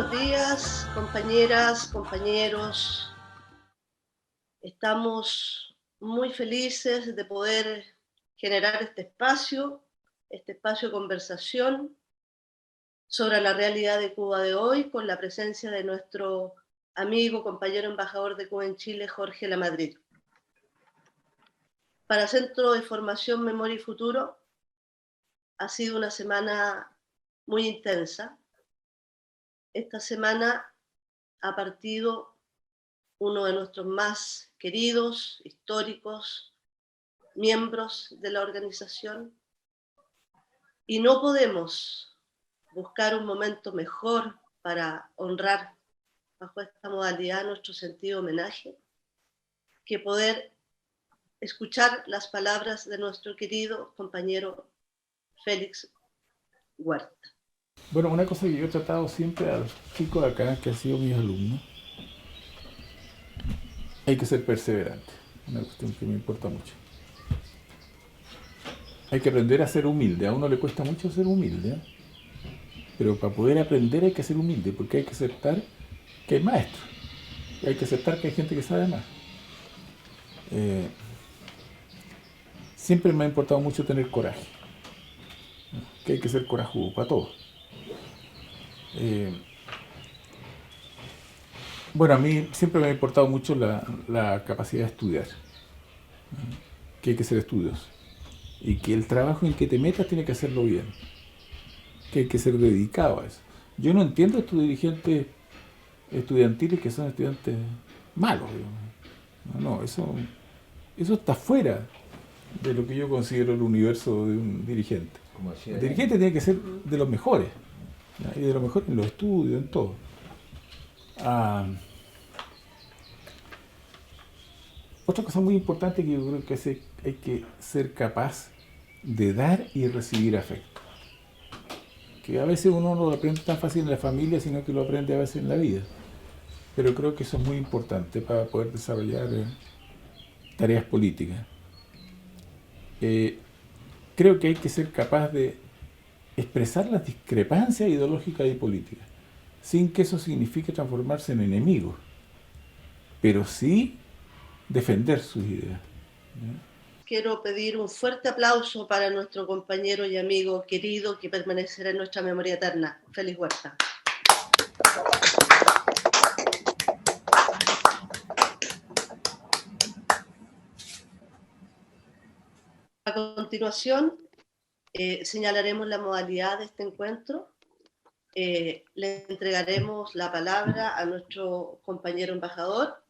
buenos días, compañeras, compañeros. Estamos muy felices de poder generar este espacio de conversación sobre la realidad de Cuba de hoy, con la presencia de nuestro amigo, compañero embajador de Cuba en Chile, Jorge Lamadrid. Para Centro de Formación, Memoria y Futuro, ha sido una semana muy intensa. Esta semana ha partido uno de nuestros más queridos, históricos, miembros de la organización, y no podemos buscar un momento mejor para honrar bajo esta modalidad nuestro sentido homenaje que poder escuchar las palabras de nuestro querido compañero Félix Huerta. Bueno, una cosa que yo he tratado siempre a los chicos acá, que han sido mis alumnos, hay que ser perseverante, una cuestión que me importa mucho. Hay que aprender a ser humilde, a uno le cuesta mucho ser humilde, ¿eh? Pero para poder aprender hay que ser humilde, porque hay que aceptar que hay maestros, y hay que aceptar que hay gente que sabe más. Siempre me ha importado mucho tener coraje, ¿no? Que hay que ser corajudo para todo. Bueno, a mí siempre me ha importado mucho la capacidad de estudiar, ¿no? Que hay que ser estudioso. Y que el trabajo en que te metas tiene que hacerlo bien, que hay que ser dedicado a eso. Yo no entiendo a estos dirigentes estudiantiles que son estudiantes malos, digamos. No, eso está fuera de lo que yo considero el universo de un dirigente. El dirigente tiene que ser de los mejores, ¿ya? Y de los mejores en los estudios, en todo. Otra cosa muy importante que yo creo que hay que ser capaz de dar y recibir afecto. Que a veces uno no lo aprende tan fácil en la familia, sino que lo aprende a veces en la vida. Pero creo que eso es muy importante para poder desarrollar tareas políticas. Creo que hay que ser capaz de expresar las discrepancias ideológicas y políticas, sin que eso signifique transformarse en enemigos, pero sí defender sus ideas, ¿ya? Quiero pedir un fuerte aplauso para nuestro compañero y amigo querido que permanecerá en nuestra memoria eterna, Félix Huerta. A continuación, señalaremos la modalidad de este encuentro. Le entregaremos la palabra a nuestro compañero embajador.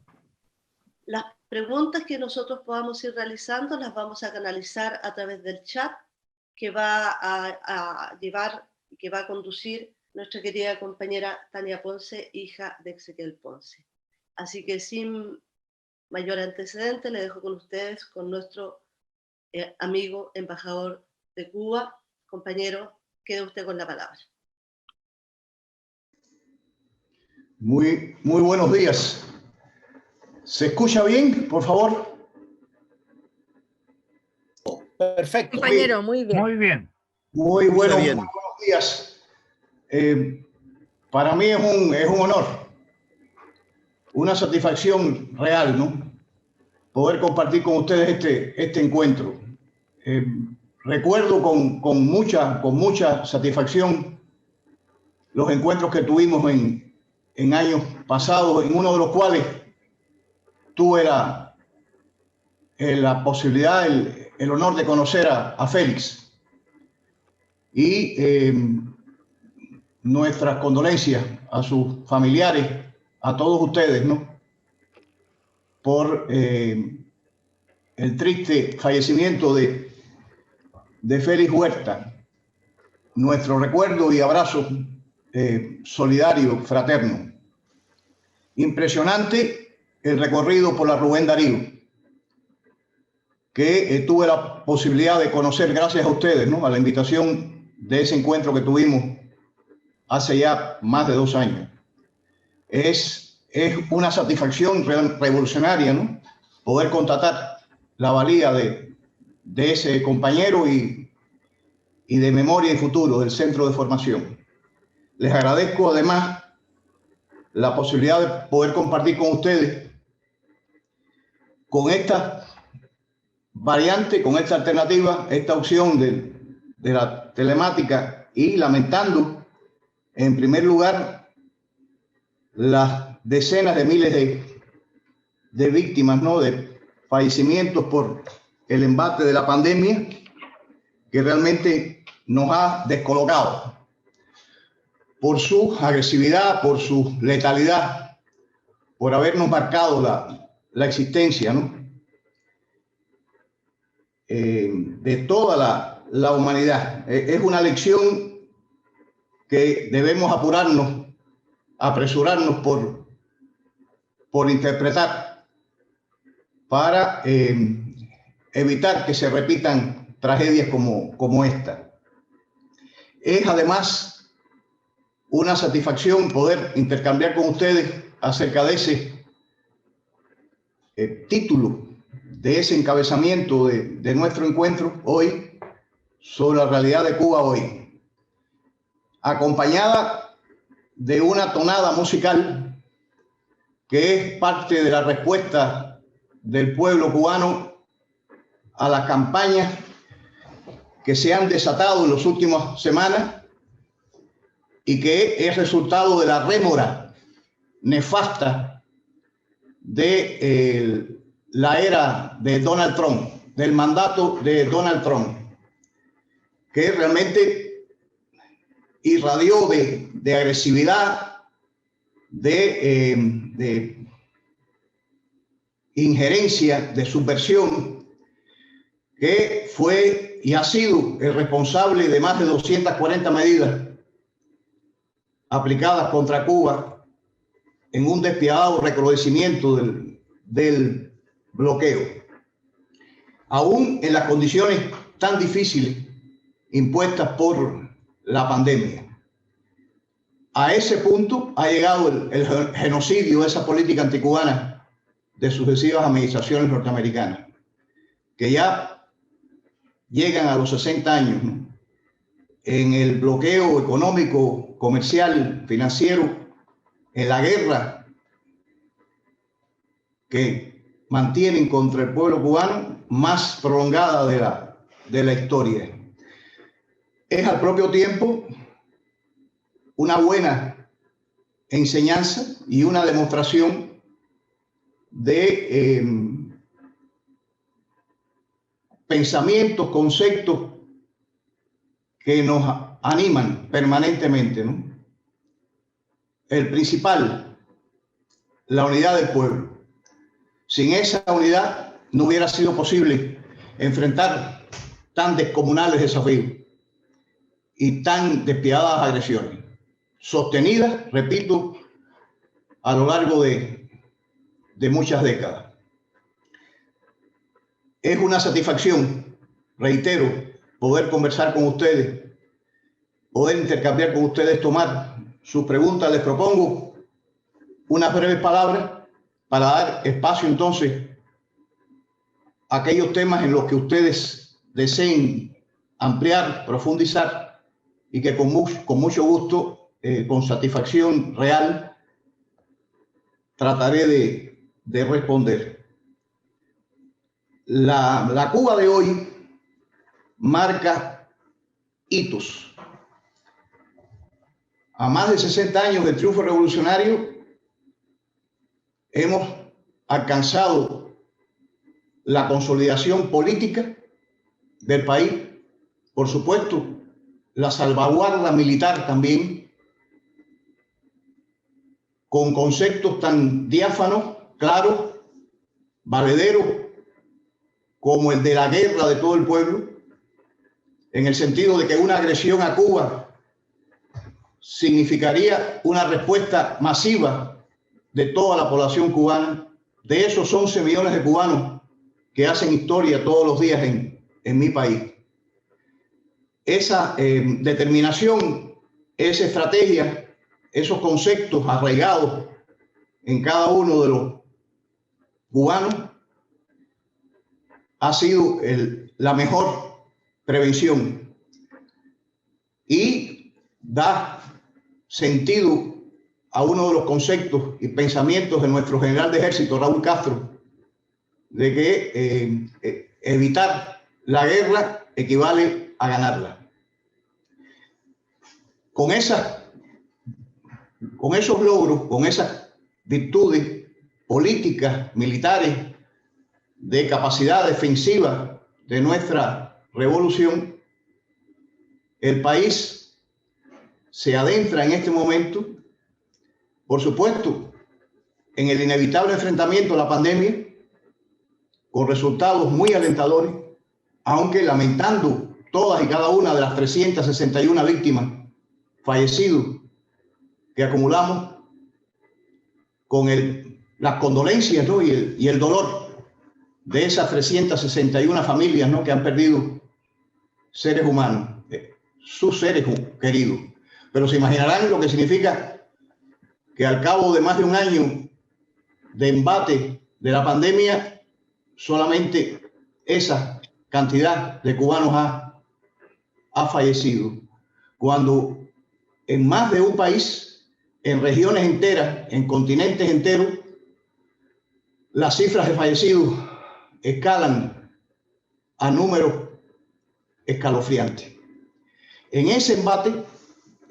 Las preguntas que nosotros podamos ir realizando las vamos a canalizar a través del chat que va a llevar y que va a conducir nuestra querida compañera Tania Ponce, hija de Ezequiel Ponce. Así que sin mayor antecedente, le dejo con ustedes, con nuestro amigo embajador de Cuba. Compañero, quede usted con la palabra. Muy buenos días. ¿Se escucha bien, por favor? Perfecto. Compañero, muy bien. Muy bien. Muy buenos días. Para mí es un honor, una satisfacción real, ¿no? Poder compartir con ustedes este encuentro. Recuerdo con mucha satisfacción los encuentros que tuvimos en años pasados, en uno de los cuales tuve la posibilidad, el honor de conocer a Félix. Y nuestras condolencias a sus familiares, a todos ustedes, ¿no? Por el triste fallecimiento de Félix Huerta. Nuestro recuerdo y abrazo solidario, fraterno. Impresionante el recorrido por la Rubén Darío, que tuve la posibilidad de conocer gracias a ustedes, ¿no? A la invitación de ese encuentro que tuvimos hace ya más de 2 años. Es una satisfacción revolucionaria, ¿no? Poder constatar la valía de ese compañero y de Memoria y Futuro del Centro de Formación. Les agradezco además la posibilidad de poder compartir con ustedes con esta variante, con esta alternativa, esta opción de la telemática, y lamentando en primer lugar las decenas de miles de víctimas, ¿no?, de fallecimientos por el embate de la pandemia, que realmente nos ha descolocado por su agresividad, por su letalidad, por habernos marcado la existencia, ¿no?, de toda la humanidad. Es una lección que debemos apurarnos, apresurarnos por interpretar para evitar que se repitan tragedias como esta. Es además una satisfacción poder intercambiar con ustedes acerca de ese título, de ese encabezamiento de nuestro encuentro hoy sobre la realidad de Cuba hoy, acompañada de una tonada musical que es parte de la respuesta del pueblo cubano a las campañas que se han desatado en las últimas semanas y que es resultado de la rémora nefasta de la era de Donald Trump, del mandato de Donald Trump, que realmente irradió de agresividad, de injerencia, de subversión, que fue y ha sido el responsable de más de 240 medidas aplicadas contra Cuba en un despiadado recrudecimiento del bloqueo, aún en las condiciones tan difíciles impuestas por la pandemia. A ese punto ha llegado el genocidio de esa política anticubana de sucesivas administraciones norteamericanas, que ya llegan a los 60 años, ¿no?, en el bloqueo económico, comercial, financiero, en la guerra que mantienen contra el pueblo cubano más prolongada de la historia. Es al propio tiempo una buena enseñanza y una demostración de pensamientos, conceptos que nos animan permanentemente, ¿no? El principal, la unidad del pueblo. Sin esa unidad no hubiera sido posible enfrentar tan descomunales desafíos y tan despiadadas agresiones, sostenidas, repito, a lo largo de muchas décadas. Es una satisfacción, reitero, poder conversar con ustedes, poder intercambiar con ustedes, tomar sus preguntas. Les propongo unas breves palabras para dar espacio entonces a aquellos temas en los que ustedes deseen ampliar, profundizar, y que con mucho gusto, con satisfacción real, trataré de responder. La Cuba de hoy marca hitos. A más de 60 años del triunfo revolucionario, hemos alcanzado la consolidación política del país, por supuesto, la salvaguarda militar también, con conceptos tan diáfanos, claros, valederos, como el de la guerra de todo el pueblo, en el sentido de que una agresión a Cuba significaría una respuesta masiva de toda la población cubana, de esos 11 millones de cubanos que hacen historia todos los días en mi país. Esa determinación, esa estrategia, esos conceptos arraigados en cada uno de los cubanos ha sido la mejor prevención y da sentido a uno de los conceptos y pensamientos de nuestro general de ejército, Raúl Castro, de que evitar la guerra equivale a ganarla. Con esos logros, con esas virtudes políticas, militares, de capacidad defensiva de nuestra revolución, el país se adentra en este momento, por supuesto, en el inevitable enfrentamiento a la pandemia, con resultados muy alentadores, aunque lamentando todas y cada una de las 361 víctimas fallecidos que acumulamos, con las condolencias, ¿no? y el dolor de esas 361 familias, ¿no? que han perdido seres humanos, sus seres queridos. Pero se imaginarán lo que significa que al cabo de más de un año de embate de la pandemia, solamente esa cantidad de cubanos ha fallecido, cuando en más de un país, en regiones enteras, en continentes enteros, las cifras de fallecidos escalan a números escalofriantes. En ese embate,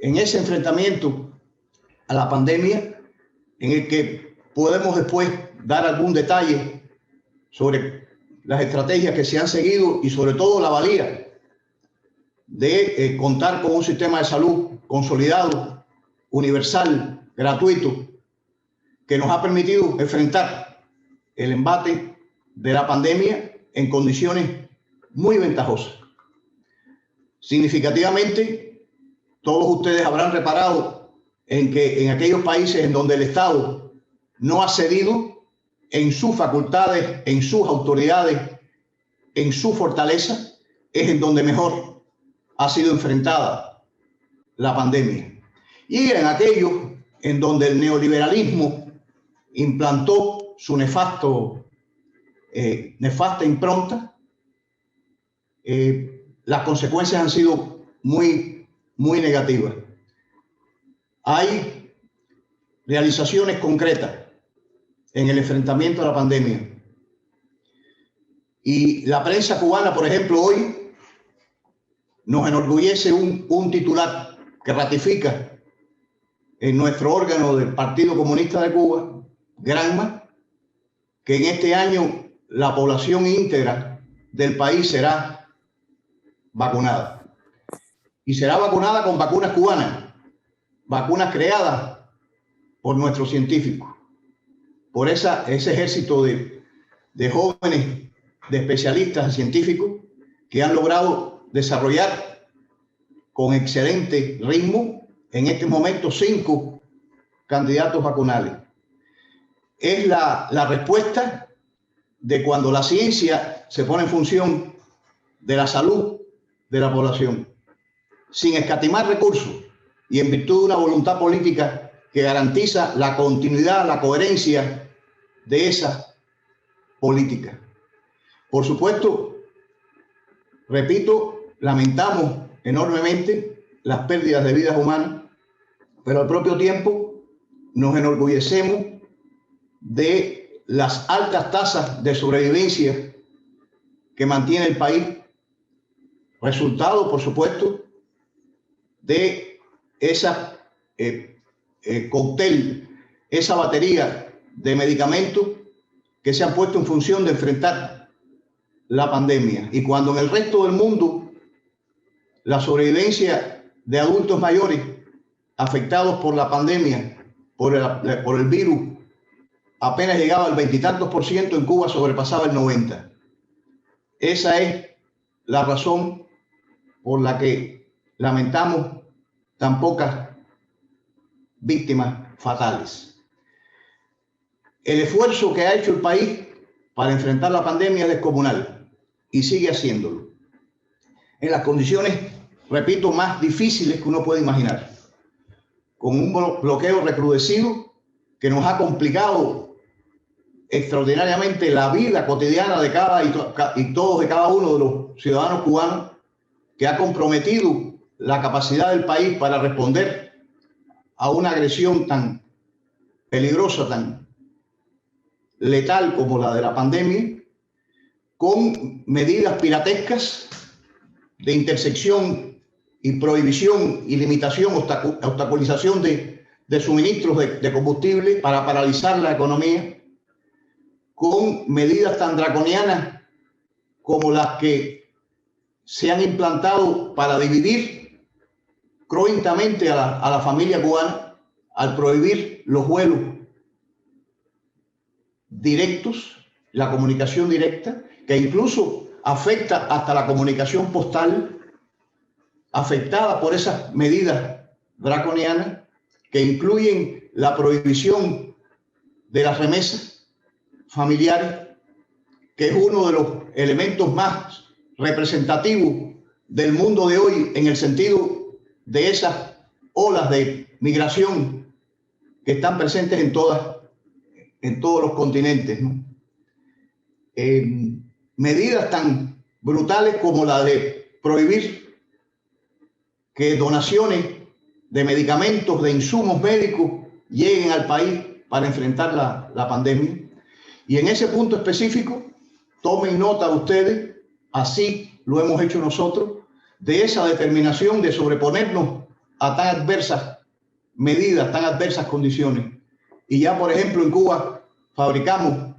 en ese enfrentamiento a la pandemia, en el que podemos después dar algún detalle sobre las estrategias que se han seguido y sobre todo la valía de contar con un sistema de salud consolidado, universal, gratuito, que nos ha permitido enfrentar el embate de la pandemia en condiciones muy ventajosas. Significativamente, todos ustedes habrán reparado en que en aquellos países en donde el Estado no ha cedido en sus facultades, en sus autoridades, en su fortaleza, es en donde mejor ha sido enfrentada la pandemia. Y en aquellos en donde el neoliberalismo implantó su nefasta impronta, las consecuencias han sido muy, muy negativas. Hay realizaciones concretas en el enfrentamiento a la pandemia. Y la prensa cubana, por ejemplo, hoy nos enorgullece un titular que ratifica en nuestro órgano del Partido Comunista de Cuba, Granma, que en este año la población íntegra del país será vacunada. Y será vacunada con vacunas cubanas, vacunas creadas por nuestros científicos, por ese ejército de jóvenes, de especialistas, de científicos, que han logrado desarrollar con excelente ritmo en este momento 5 candidatos vacunales. Es la respuesta de cuando la ciencia se pone en función de la salud de la población, sin escatimar recursos y en virtud de una voluntad política que garantiza la continuidad, la coherencia de esa política. Por supuesto, repito, lamentamos enormemente las pérdidas de vidas humanas, pero al propio tiempo nos enorgullecemos de las altas tasas de sobrevivencia que mantiene el país, resultado, por supuesto, de esa cóctel, esa batería de medicamentos que se han puesto en función de enfrentar la pandemia. Y cuando en el resto del mundo la sobrevivencia de adultos mayores afectados por la pandemia, por el virus, apenas llegaba al 20 y tantos %, en Cuba sobrepasaba el 90%. Esa es la razón por la que lamentamos tan pocas víctimas fatales. El esfuerzo que ha hecho el país para enfrentar la pandemia es descomunal y sigue haciéndolo en las condiciones, repito, más difíciles que uno puede imaginar, con un bloqueo recrudecido que nos ha complicado extraordinariamente la vida cotidiana de cada uno de los ciudadanos cubanos, que ha comprometido la capacidad del país para responder a una agresión tan peligrosa, tan letal como la de la pandemia, con medidas piratescas de intersección y prohibición y limitación, obstaculización de suministros de combustible para paralizar la economía, con medidas tan draconianas como las que se han implantado para dividir cruentamente a la familia cubana al prohibir los vuelos directos, la comunicación directa, que incluso afecta hasta la comunicación postal, afectada por esas medidas draconianas que incluyen la prohibición de las remesas familiares, que es uno de los elementos más representativos del mundo de hoy en el sentido de esas olas de migración que están presentes en todos los continentes, ¿no? Medidas tan brutales como la de prohibir que donaciones de medicamentos, de insumos médicos lleguen al país para enfrentar la pandemia. Y en ese punto específico, tomen nota ustedes, así lo hemos hecho nosotros, de esa determinación de sobreponernos a tan adversas medidas, tan adversas condiciones. Y ya, por ejemplo, en Cuba fabricamos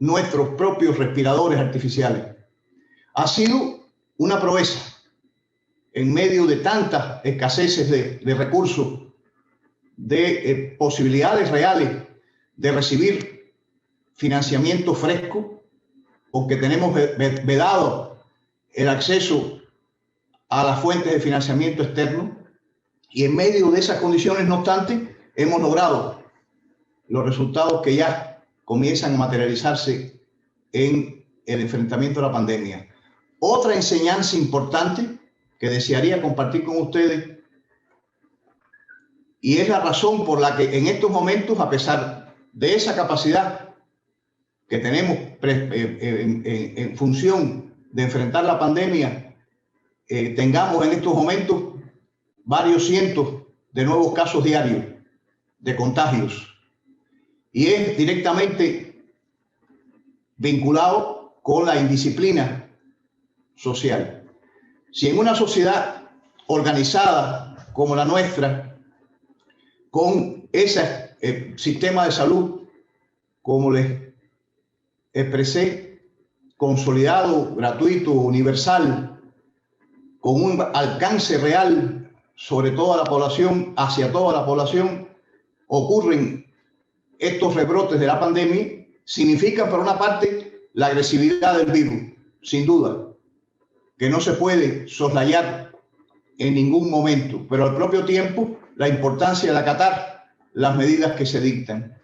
nuestros propios respiradores artificiales. Ha sido una proeza en medio de tantas escaseces de recursos, de posibilidades reales de recibir financiamiento fresco, porque tenemos vedado el acceso a las fuentes de financiamiento externo, y en medio de esas condiciones, no obstante, hemos logrado los resultados que ya comienzan a materializarse en el enfrentamiento a la pandemia. Otra enseñanza importante que desearía compartir con ustedes, y es la razón por la que en estos momentos, a pesar de esa capacidad que tenemos en función de enfrentar la pandemia, tengamos en estos momentos varios cientos de nuevos casos diarios de contagios, y es directamente vinculado con la indisciplina social. Si en una sociedad organizada como la nuestra, con ese sistema de salud, como les expresé, consolidado, gratuito, universal, con un alcance real sobre toda la población, hacia toda la población, ocurren estos rebrotes de la pandemia, significan por una parte la agresividad del virus, sin duda, que no se puede soslayar en ningún momento, pero al propio tiempo la importancia de acatar las medidas que se dictan.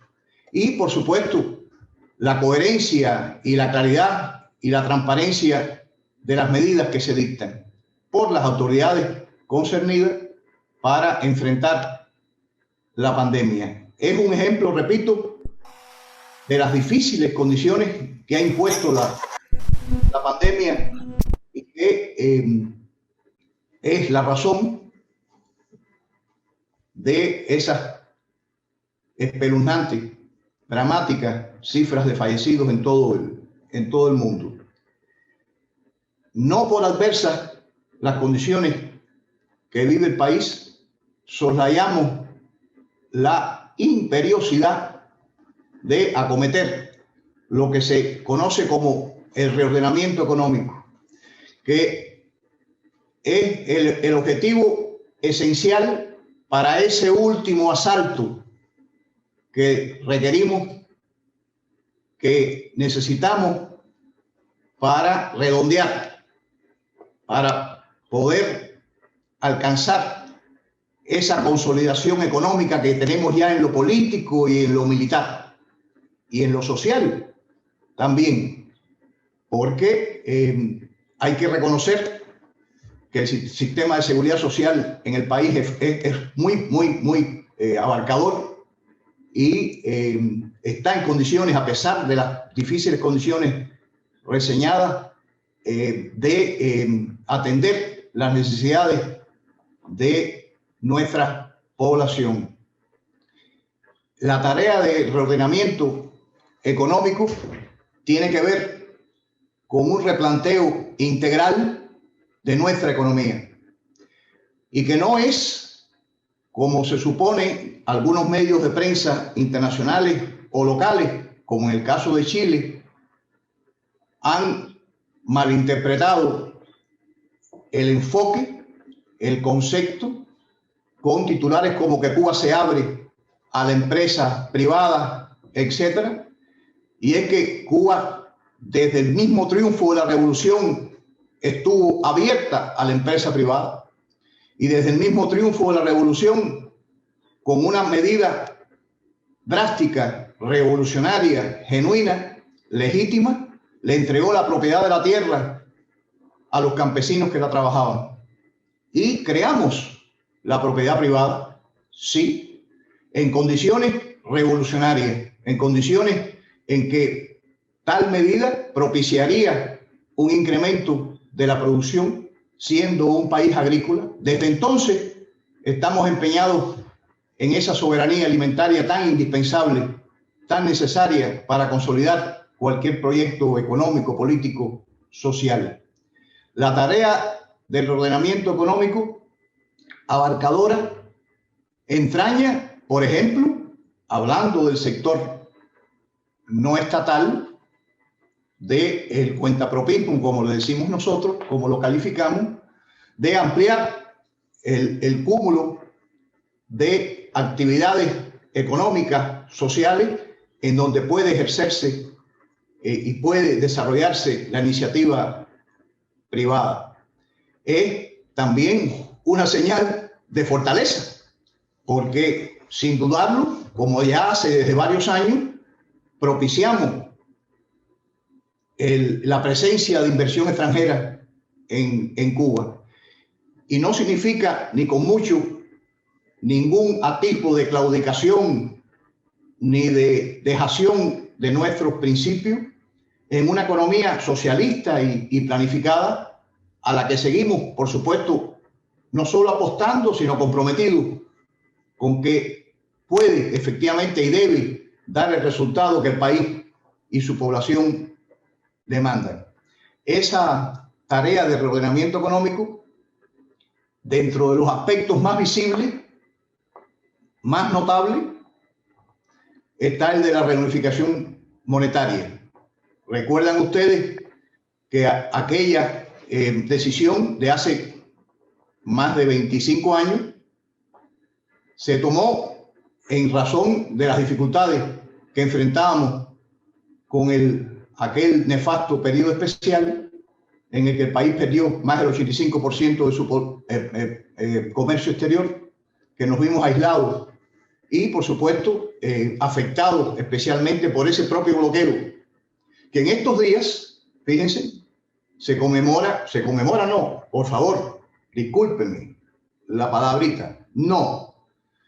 Y, por supuesto, la coherencia y la claridad y la transparencia de las medidas que se dictan por las autoridades concernidas para enfrentar la pandemia. Es un ejemplo, repito, de las difíciles condiciones que ha impuesto la pandemia, y que es la razón de esas espeluznantes, dramáticas cifras de fallecidos en todo el mundo. No por adversas las condiciones que vive el país, soslayamos la imperiosidad de acometer lo que se conoce como el reordenamiento económico, que es el objetivo esencial para ese último asalto que requerimos, que necesitamos para redondear, para poder alcanzar esa consolidación económica que tenemos ya en lo político y en lo militar y en lo social también, porque hay que reconocer que el sistema de seguridad social en el país es muy abarcador y está en condiciones, a pesar de las difíciles condiciones reseñadas, de atender las necesidades de nuestra población. la tarea de reordenamiento económico tiene que ver con un replanteo integral de nuestra economía y que no es, como se supone, algunos medios de prensa internacionales o locales, como en el caso de Chile, han malinterpretado el enfoque, el concepto, con titulares como que Cuba se abre a la empresa privada, etc. Y es que Cuba, desde el mismo triunfo de la revolución, estuvo abierta a la empresa privada. Y desde el mismo triunfo de la revolución, con una medida drástica, revolucionaria, genuina, legítima, le entregó la propiedad de la tierra a los campesinos que la trabajaban. Y creamos la propiedad privada, sí, en condiciones revolucionarias, en condiciones en que tal medida propiciaría un incremento de la producción, siendo un país agrícola. Desde entonces estamos empeñados en esa soberanía alimentaria tan indispensable, tan necesaria para consolidar cualquier proyecto económico, político, social. La tarea del ordenamiento económico abarcadora entraña, por ejemplo, hablando del sector no estatal, del cuentapropismo, como lo decimos nosotros, como lo calificamos, de ampliar el cúmulo de actividades económicas, sociales, en donde puede ejercerse y puede desarrollarse la iniciativa privada. Es también una señal de fortaleza, porque sin dudarlo, como ya hace desde varios años, propiciamos la presencia de inversión extranjera en Cuba. Y no significa ni con mucho ningún atisbo de claudicación ni de dejación de nuestros principios en una economía socialista y planificada, a la que seguimos, por supuesto, no solo apostando, sino comprometidos con que puede efectivamente y debe dar el resultado que el país y su población demandan. Esa tarea de reordenamiento económico, dentro de los aspectos más visibles, más notables, está el de la reunificación monetaria. Recuerdan ustedes que aquella decisión de hace más de 25 años se tomó en razón de las dificultades que enfrentábamos con aquel nefasto periodo especial en el que el país perdió más del 85% de su comercio exterior, que nos vimos aislados y, por supuesto, afectados especialmente por ese propio bloqueo, que en estos días, fíjense, se conmemora no, por favor, discúlpenme la palabrita, no.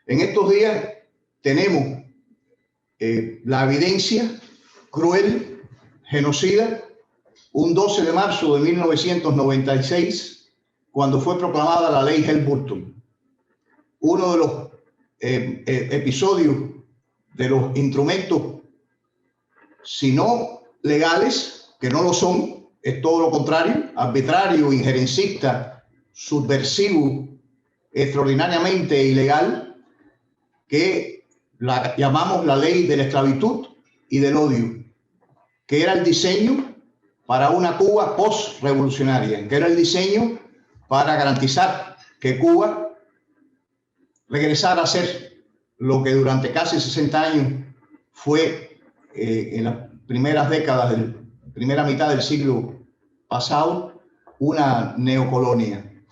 En estos días tenemos la evidencia cruel, genocida, un 12 de marzo de 1996, cuando fue proclamada la ley Helms-Burton. Uno de los episodios, de los instrumentos, si no legales, que no lo son, es todo lo contrario, arbitrario, injerencista, subversivo, extraordinariamente ilegal, que la llamamos la ley de la esclavitud y del odio, que era el diseño para una Cuba post-revolucionaria, que era el diseño para garantizar que Cuba regresara a ser lo que durante casi 60 años fue en las primeras décadas, primera mitad del siglo pasado, una neocolonia.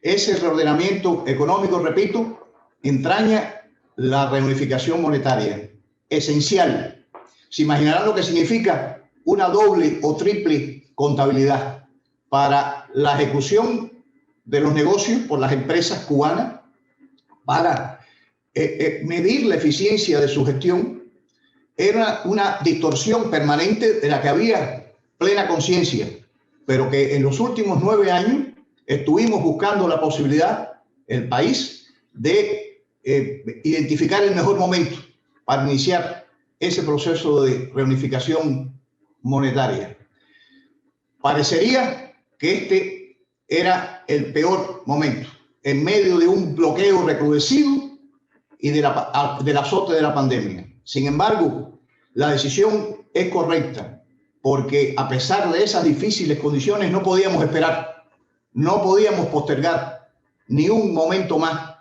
Ese reordenamiento económico, repito, entraña la reunificación monetaria, esencial. Se imaginarán lo que significa una doble o triple contabilidad para la ejecución de los negocios por las empresas cubanas, para medir la eficiencia de su gestión. Era una distorsión permanente de la que había plena conciencia, pero que en los últimos 9 años estuvimos buscando la posibilidad, el país, de identificar el mejor momento para iniciar ese proceso de reunificación monetaria. Parecería que este era el peor momento, en medio de un bloqueo recrudecido y del azote de la pandemia. Sin embargo, la decisión es correcta, porque a pesar de esas difíciles condiciones no podíamos esperar, no podíamos postergar ni un momento más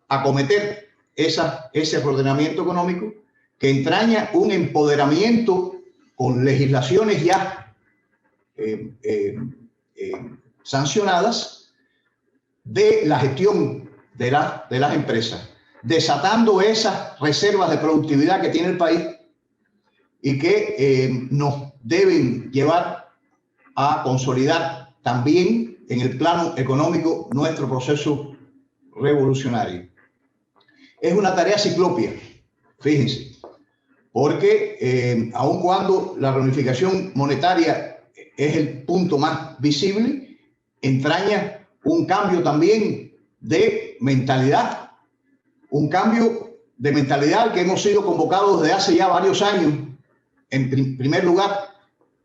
acometer ese reordenamiento económico que entraña un empoderamiento con legislaciones ya sancionadas de la gestión de las empresas, desatando esas reservas de productividad que tiene el país y que nos deben llevar a consolidar también en el plano económico nuestro proceso revolucionario. Es una tarea ciclópea, fíjense, porque aun cuando la reunificación monetaria es el punto más visible, entraña un cambio también de mentalidad, un cambio de mentalidad al que hemos sido convocados desde hace ya varios años, en primer lugar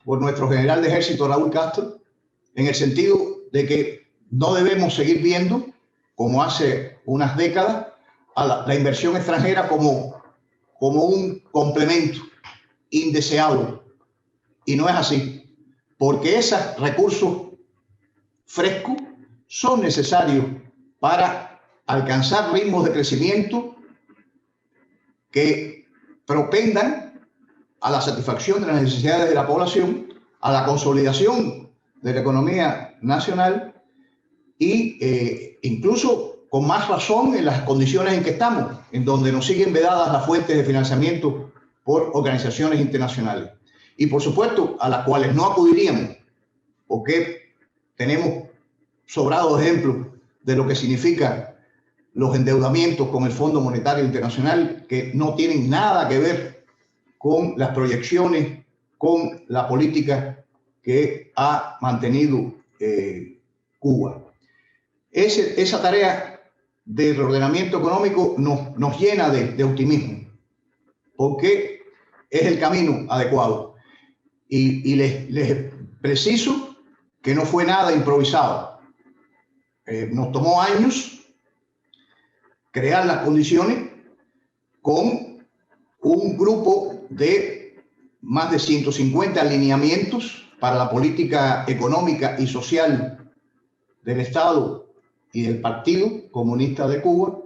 por nuestro general de ejército Raúl Castro, en el sentido de que no debemos seguir viendo, como hace unas décadas, a la inversión extranjera como un complemento indeseable. Y no es así, porque esos recursos frescos son necesarios para alcanzar ritmos de crecimiento que propendan a la satisfacción de las necesidades de la población, a la consolidación de la economía nacional y incluso con más razón en las condiciones en que estamos, en donde nos siguen vedadas las fuentes de financiamiento por organizaciones internacionales. Y por supuesto, a las cuales no acudiríamos, porque tenemos sobrados ejemplos de lo que significa los endeudamientos con el Fondo Monetario Internacional, que no tienen nada que ver con las proyecciones, con la política que ha mantenido Cuba. Esa tarea de reordenamiento económico nos llena de optimismo, porque es el camino adecuado. Y les preciso que no fue nada improvisado. Nos tomó años crear las condiciones con un grupo de más de 150 alineamientos para la política económica y social del Estado y del Partido Comunista de Cuba,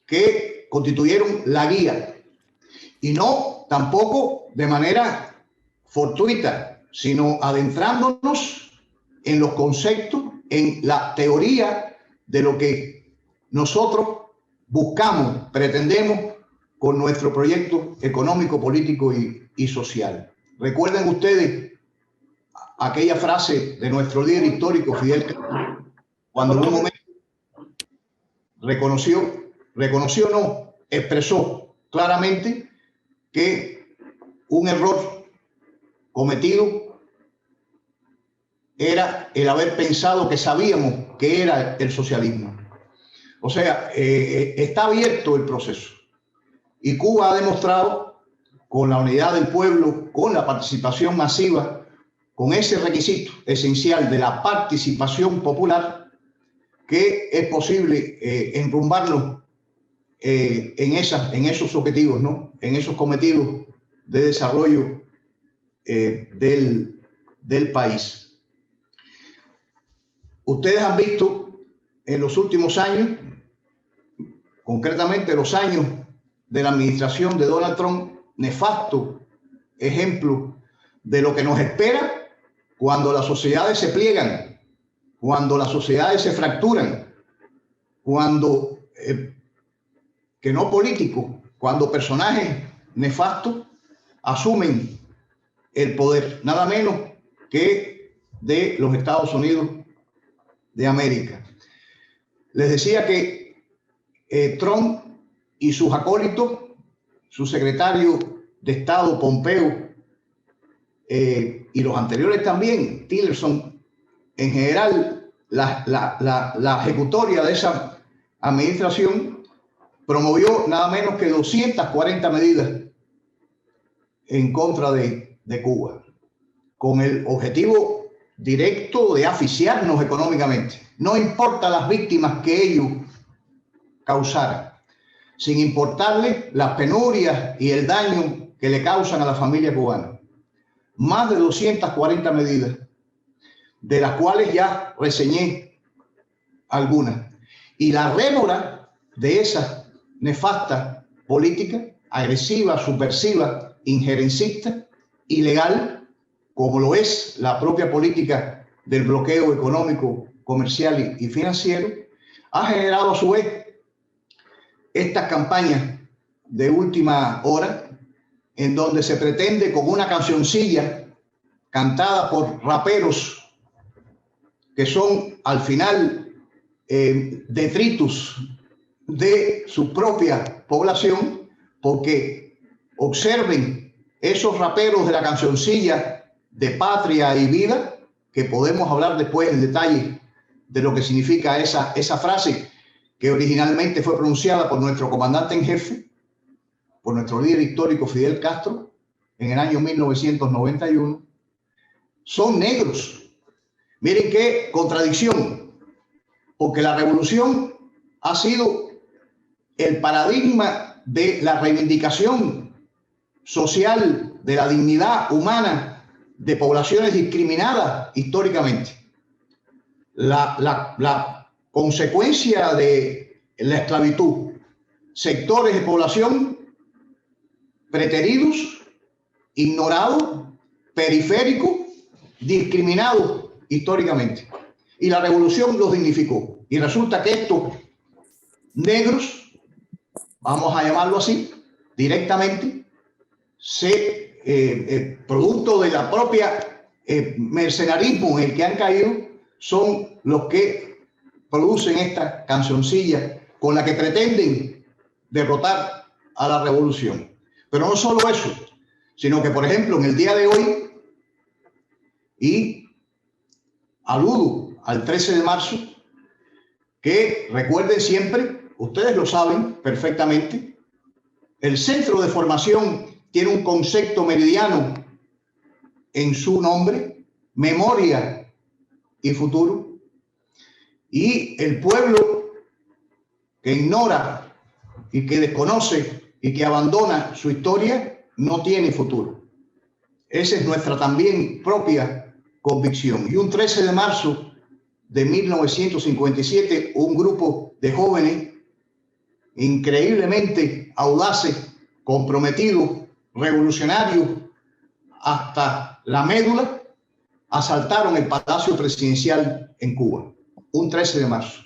que constituyeron la guía, y no tampoco de manera fortuita, sino adentrándonos en los conceptos, en la teoría de lo que nosotros buscamos, pretendemos con nuestro proyecto económico, político y social. Recuerden ustedes aquella frase de nuestro líder histórico Fidel Castro, cuando en un momento expresó claramente que un error cometido era el haber pensado que sabíamos que era el socialismo. O sea, está abierto el proceso. Y Cuba ha demostrado, con la unidad del pueblo, con la participación masiva, con ese requisito esencial de la participación popular, que es posible enrumbarnos en esos objetivos, ¿no? En esos cometidos de desarrollo del país. Ustedes han visto en los últimos años, concretamente los años de la administración de Donald Trump, nefasto ejemplo de lo que nos espera cuando las sociedades se pliegan, cuando las sociedades se fracturan, cuando, que no políticos, cuando personajes nefastos asumen el poder, nada menos que de los Estados Unidos de América. Les decía que Trump y sus acólitos, su secretario de Estado Pompeo y los anteriores también, Tillerson, en general la ejecutoria de esa administración promovió nada menos que 240 medidas en contra de Cuba, con el objetivo directo de asfixiarnos económicamente. No importa las víctimas que ellos causaran, sin importarle las penurias y el daño que le causan a la familia cubana. Más de 240 medidas, de las cuales ya reseñé algunas. Y la rémora de esa nefasta política, agresiva, subversiva, injerencista, ilegal, como lo es la propia política del bloqueo económico, comercial y financiero, ha generado a su vez estas campañas de última hora, en donde se pretende, con una cancioncilla cantada por raperos que son al final detritus de su propia población, porque observen esos raperos de la cancioncilla de Patria y Vida, que podemos hablar después en detalle de lo que significa esa frase, que originalmente fue pronunciada por nuestro comandante en jefe, por nuestro líder histórico Fidel Castro, en el año 1991, son negros. Miren qué contradicción, porque la revolución ha sido el paradigma de la reivindicación social de la dignidad humana de poblaciones discriminadas históricamente. La consecuencia de la esclavitud, sectores de población preteridos, ignorados, periféricos, discriminados históricamente. Y la revolución los dignificó. Y resulta que estos negros, vamos a llamarlo así, directamente, producto de la propia mercenarismo en el que han caído, son los que producen esta cancioncilla con la que pretenden derrotar a la revolución. Pero no solo eso, sino que, por ejemplo, en el día de hoy, y aludo al 13 de marzo, que recuerden siempre, ustedes lo saben perfectamente, el centro de formación tiene un concepto meridiano en su nombre: memoria y futuro. Y el pueblo que ignora y que desconoce y que abandona su historia no tiene futuro. Esa es nuestra también propia convicción. Y un 13 de marzo de 1957, un grupo de jóvenes increíblemente audaces, comprometidos, revolucionarios hasta la médula, asaltaron el Palacio Presidencial en Cuba, un 13 de marzo.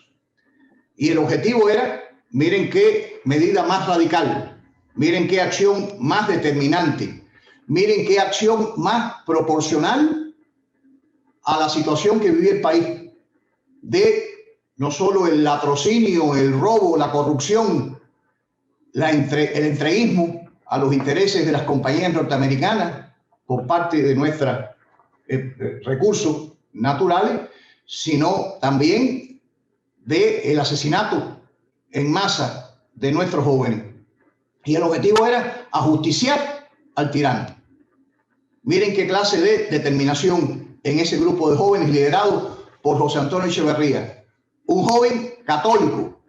Y el objetivo era, miren qué medida más radical, miren qué acción más determinante, miren qué acción más proporcional a la situación que vivía el país, de no solo el latrocinio, el robo, la corrupción, el entreguismo a los intereses de las compañías norteamericanas por parte de nuestros recursos naturales, sino también del asesinato en masa de nuestros jóvenes. Y el objetivo era ajusticiar al tirano. Miren qué clase de determinación en ese grupo de jóvenes liderado por José Antonio Echeverría, un joven católico,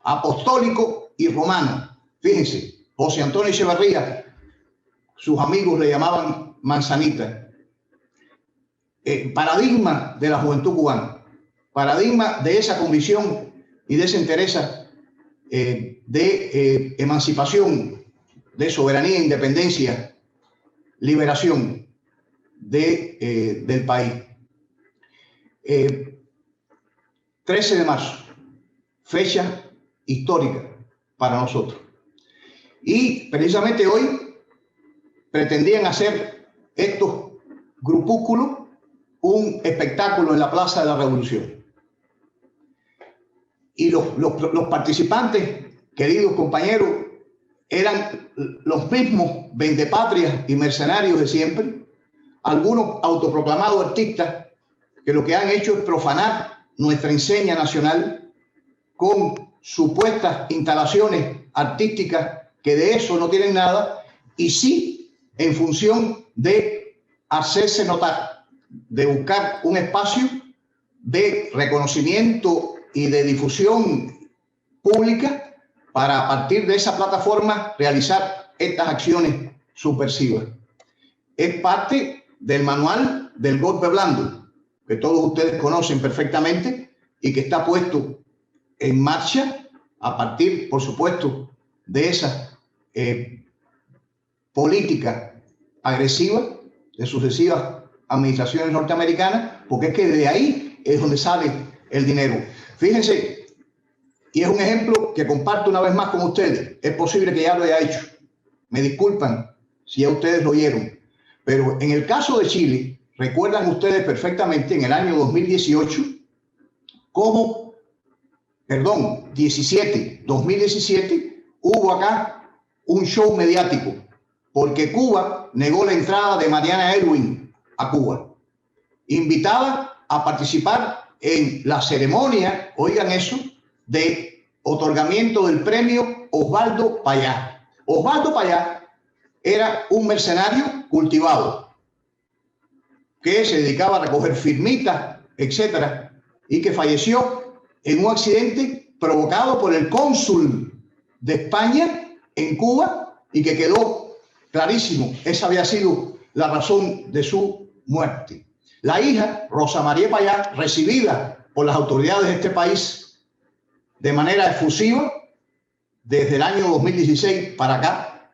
apostólico y romano. Fíjense, José Antonio Echeverría, sus amigos le llamaban Manzanita. Paradigma de la juventud cubana, paradigma de esa convicción y de esa entereza de emancipación, de soberanía, independencia, liberación del país. 13 de marzo, fecha histórica para nosotros. Y precisamente hoy pretendían hacer estos grupúsculos un espectáculo en la Plaza de la Revolución. Y los participantes, queridos compañeros, eran los mismos vendepatrias y mercenarios de siempre, algunos autoproclamados artistas que lo que han hecho es profanar nuestra enseña nacional con supuestas instalaciones artísticas que de eso no tienen nada, y sí en función de hacerse notar, de buscar un espacio de reconocimiento y de difusión pública para, a partir de esa plataforma, realizar estas acciones subversivas. Es parte del manual del golpe blando, que todos ustedes conocen perfectamente y que está puesto en marcha a partir, por supuesto, de esa política agresiva de sucesivas administraciones norteamericanas, porque es que de ahí es donde sale el dinero. Fíjense, y es un ejemplo que comparto una vez más con ustedes. Es posible que ya lo haya hecho. Me disculpan si ya ustedes lo oyeron. Pero en el caso de Chile, recuerdan ustedes perfectamente en el año 2018, cómo, perdón, 2017, hubo acá un show mediático, porque Cuba negó la entrada de Mariana Elwin a Cuba, invitada a participar en la ceremonia, oigan eso, de otorgamiento del premio Osvaldo Payá. Osvaldo Payá era un mercenario cultivado que se dedicaba a recoger firmitas, etcétera, y que falleció en un accidente provocado por el cónsul de España en Cuba, y que quedó clarísimo, esa había sido la razón de su muerte. La hija, Rosa María Payá, recibida por las autoridades de este país de manera efusiva desde el año 2016 para acá,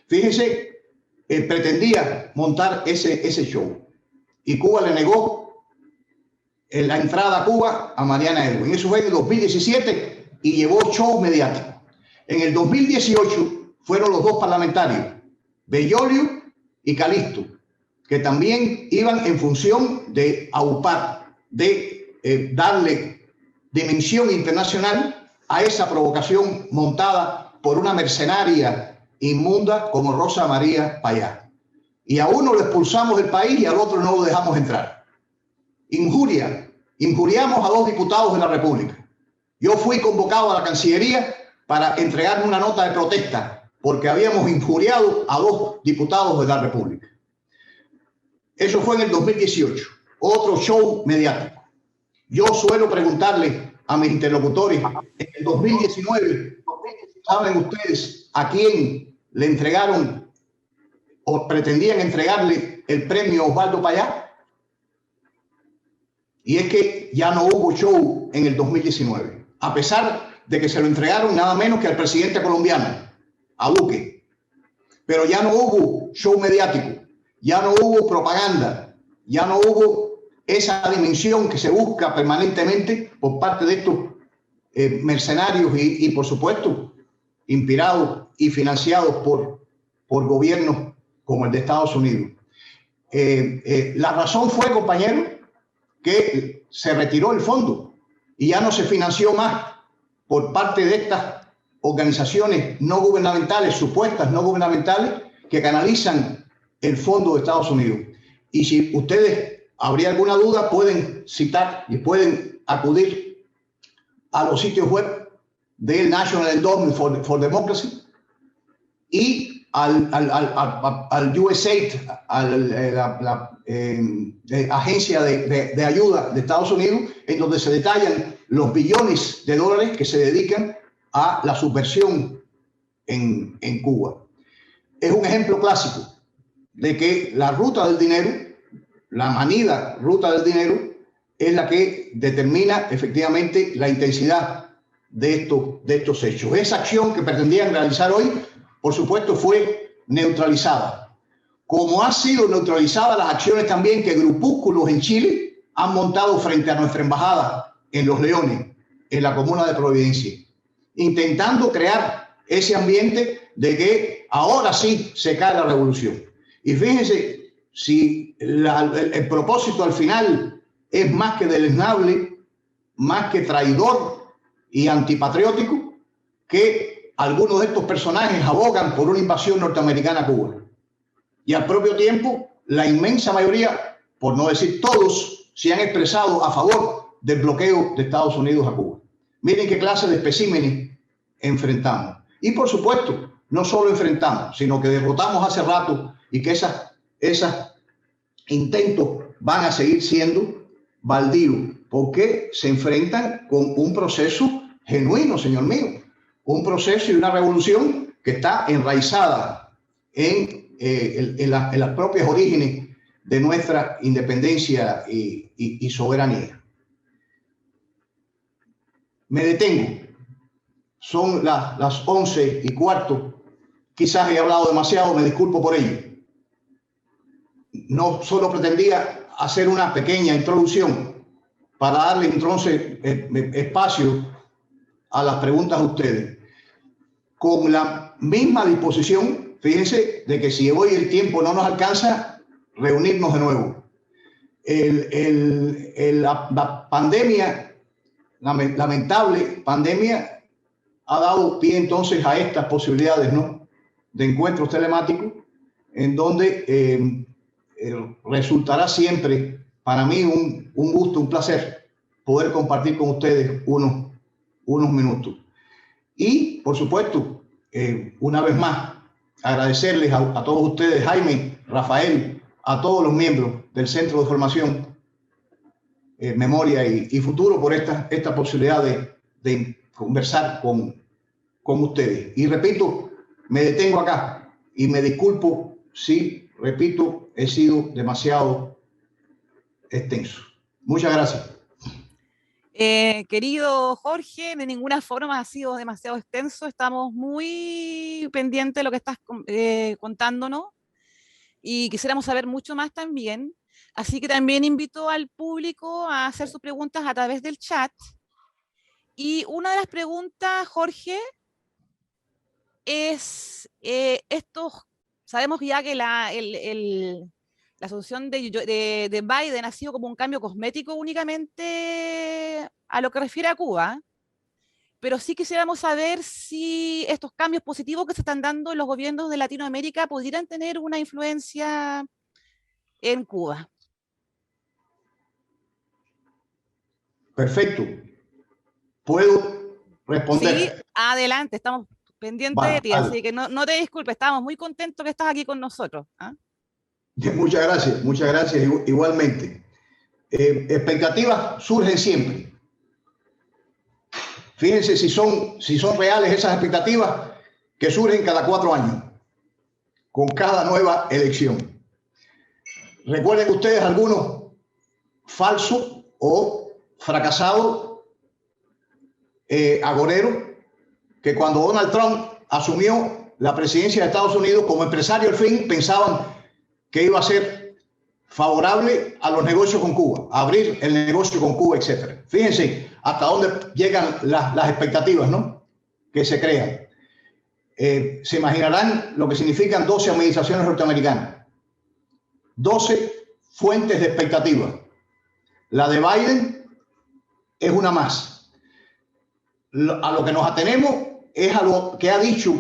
fíjense, pretendía montar ese show, y Cuba le negó la entrada a Cuba a Mariana Elwin. Eso fue en el 2017 y llevó show mediático. En el 2018 fueron los dos parlamentarios, Bellolio y Calisto, que también iban en función de aupar, de darle dimensión internacional a esa provocación montada por una mercenaria inmunda como Rosa María Payá. Y a uno lo expulsamos del país y al otro no lo dejamos entrar. Injuria. Injuriamos a dos diputados de la República. Yo fui convocado a la Cancillería para entregarme una nota de protesta porque habíamos injuriado a dos diputados de la República. Eso fue en el 2018. Otro show mediático. Yo suelo preguntarle a mis interlocutores, en el 2019, ¿saben ustedes a quién le entregaron o pretendían entregarle el premio Osvaldo Payá? Y es que ya no hubo show en el 2019, a pesar de que se lo entregaron nada menos que al presidente colombiano, a Duque. Pero ya no hubo show mediático, ya no hubo propaganda, ya no hubo esa dimensión que se busca permanentemente por parte de estos mercenarios y por supuesto, inspirados y financiados por gobiernos como el de Estados Unidos. La razón fue, compañeros, que se retiró el fondo y ya no se financió más por parte de estas organizaciones no gubernamentales, supuestas no gubernamentales, que canalizan el fondo de Estados Unidos. Y si ustedes habría alguna duda, pueden citar y pueden acudir a los sitios web del National Endowment for Democracy y al USAID, a la agencia de ayuda de Estados Unidos, en donde se detallan los billones de dólares que se dedican a la subversión en Cuba. Es un ejemplo clásico de que la ruta del dinero, la manida ruta del dinero, es la que determina efectivamente la intensidad de estos hechos. Esa acción que pretendían realizar hoy, por supuesto, fue neutralizada. Como ha sido neutralizada las acciones también que grupúsculos en Chile han montado frente a nuestra embajada en Los Leones, en la comuna de Providencia, intentando crear ese ambiente de que ahora sí se cae la revolución. Y fíjense, si el propósito al final es más que deleznable, más que traidor y antipatriótico, que algunos de estos personajes abogan por una invasión norteamericana a Cuba. Y al propio tiempo, la inmensa mayoría, por no decir todos, se han expresado a favor del bloqueo de Estados Unidos a Cuba. Miren qué clase de especímenes enfrentamos. Y por supuesto, no solo enfrentamos, sino que derrotamos hace rato y que esos intentos van a seguir siendo baldíos, porque se enfrentan con un proceso genuino, señor mío, un proceso y una revolución que está enraizada en las propias orígenes de nuestra independencia y soberanía. Me detengo. Son las 11:15. Quizás he hablado demasiado, me disculpo por ello. No solo pretendía hacer una pequeña introducción para darle entonces espacio a las preguntas a ustedes. Con la misma disposición, fíjense, de que si hoy el tiempo no nos alcanza, reunirnos de nuevo. La pandemia, la lamentable pandemia, ha dado pie entonces a estas posibilidades, ¿no?, de encuentros telemáticos, en donde resultará siempre para mí un gusto, un placer poder compartir con ustedes unos minutos. Y, por supuesto, una vez más, agradecerles a todos ustedes, Jaime, Rafael, a todos los miembros del Centro de Formación, Memoria y Futuro, por esta posibilidad de conversar con ustedes. Y repito, me detengo acá y me disculpo si, repito, he sido demasiado extenso. Muchas gracias. Querido Jorge, de ninguna forma ha sido demasiado extenso. Estamos muy pendientes de lo que estás contándonos y quisiéramos saber mucho más también. Así que también invito al público a hacer sus preguntas a través del chat. Y una de las preguntas, Jorge, es sabemos ya que la asunción de Biden ha sido como un cambio cosmético únicamente a lo que refiere a Cuba, pero sí quisiéramos saber si estos cambios positivos que se están dando en los gobiernos de Latinoamérica pudieran tener una influencia en Cuba. Perfecto. ¿Puedo responder? Sí, adelante, estamos pendientes de ti, así que no te disculpes, estamos muy contentos que estás aquí con nosotros. Muchas gracias, igualmente. Expectativas surgen siempre. Fíjense si son reales esas expectativas que surgen cada 4 años, con cada nueva elección. Recuerden ustedes algunos falsos o fracasados agoreros que cuando Donald Trump asumió la presidencia de Estados Unidos como empresario al fin pensaban que iba a ser favorable a los negocios con Cuba, a abrir el negocio con Cuba, etc. Fíjense hasta dónde llegan las expectativas, ¿no?, que se crean. Se imaginarán lo que significan 12 administraciones norteamericanas, 12 fuentes de expectativa. La de Biden es una más. A lo que nos atenemos es a lo que ha dicho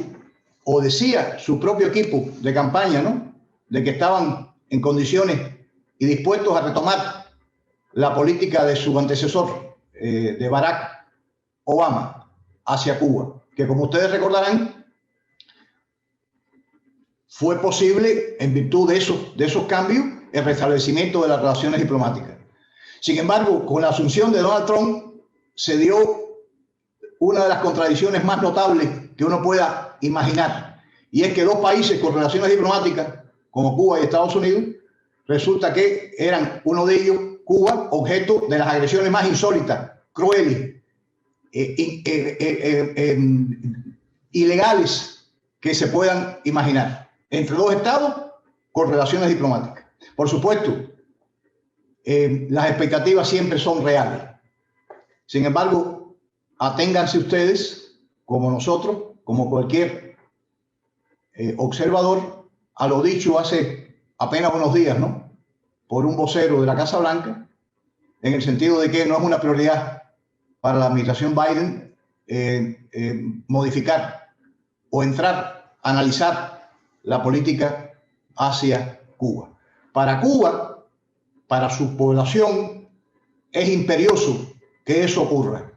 o decía su propio equipo de campaña, ¿no?, de que estaban en condiciones y dispuestos a retomar la política de su antecesor, de Barack Obama, hacia Cuba, que como ustedes recordarán, fue posible en virtud de esos cambios el restablecimiento de las relaciones diplomáticas. Sin embargo, con la asunción de Donald Trump se dio una de las contradicciones más notables que uno pueda imaginar, y es que dos países con relaciones diplomáticas como Cuba y Estados Unidos, resulta que eran, uno de ellos, Cuba, objeto de las agresiones más insólitas, crueles, ilegales que se puedan imaginar, entre dos estados con relaciones diplomáticas. Por supuesto, las expectativas siempre son reales. Sin embargo, aténganse ustedes, como nosotros, como cualquier observador, a lo dicho hace apenas unos días, ¿no?, por un vocero de la Casa Blanca, en el sentido de que no es una prioridad para la administración Biden modificar o entrar a analizar la política hacia Cuba. Para Cuba, para su población, es imperioso que eso ocurra,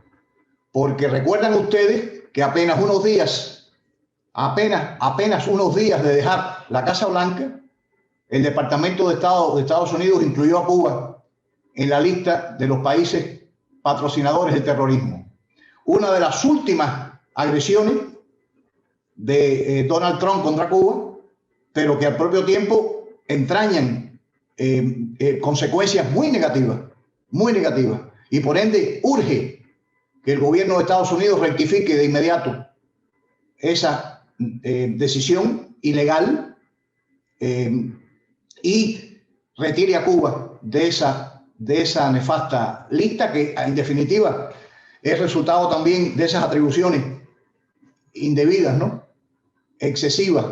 porque recuerdan ustedes que apenas unos días de dejar la Casa Blanca, el Departamento de Estado de Estados Unidos incluyó a Cuba en la lista de los países patrocinadores del terrorismo. Una de las últimas agresiones de Donald Trump contra Cuba, pero que al propio tiempo entrañan consecuencias muy negativas, y por ende urge que el gobierno de Estados Unidos rectifique de inmediato esa decisión ilegal y retire a Cuba de esa nefasta lista que en definitiva es resultado también de esas atribuciones indebidas, ¿no? Excesivas,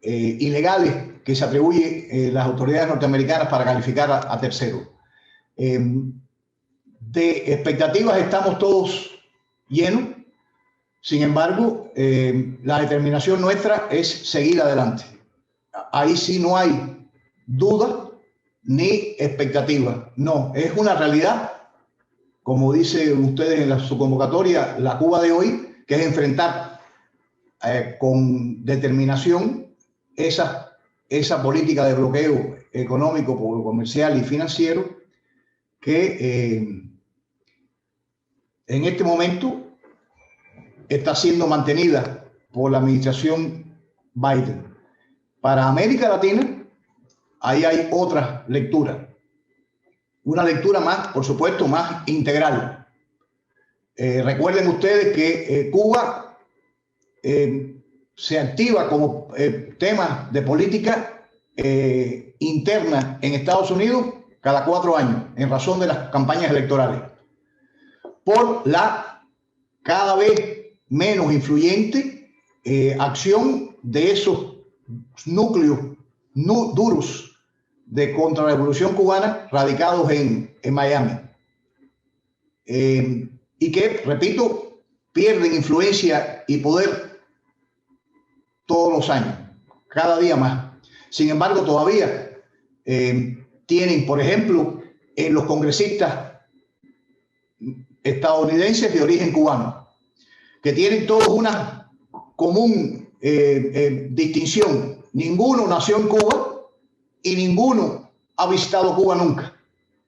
ilegales que se atribuyen las autoridades norteamericanas para calificar a terceros. De expectativas estamos todos llenos. Sin embargo, la determinación nuestra es seguir adelante. Ahí sí no hay duda ni expectativa. No, es una realidad, como dicen ustedes en su convocatoria, la Cuba de hoy, que es enfrentar con determinación esa política de bloqueo económico, comercial y financiero que en este momento está siendo mantenida por la administración Biden. Para América Latina, ahí hay otra lectura. Una lectura más, por supuesto, más integral. Recuerden ustedes que Cuba se activa como tema de política interna en Estados Unidos cada 4 años, en razón de las campañas electorales, por la cada vez menos influyente acción de esos núcleos duros de contrarrevolución cubana radicados en Miami. Y que, repito, pierden influencia y poder todos los años, cada día más. Sin embargo, todavía tienen, por ejemplo, los congresistas estadounidenses de origen cubano, que tienen todos una común distinción. Ninguno nació en Cuba y ninguno ha visitado Cuba nunca.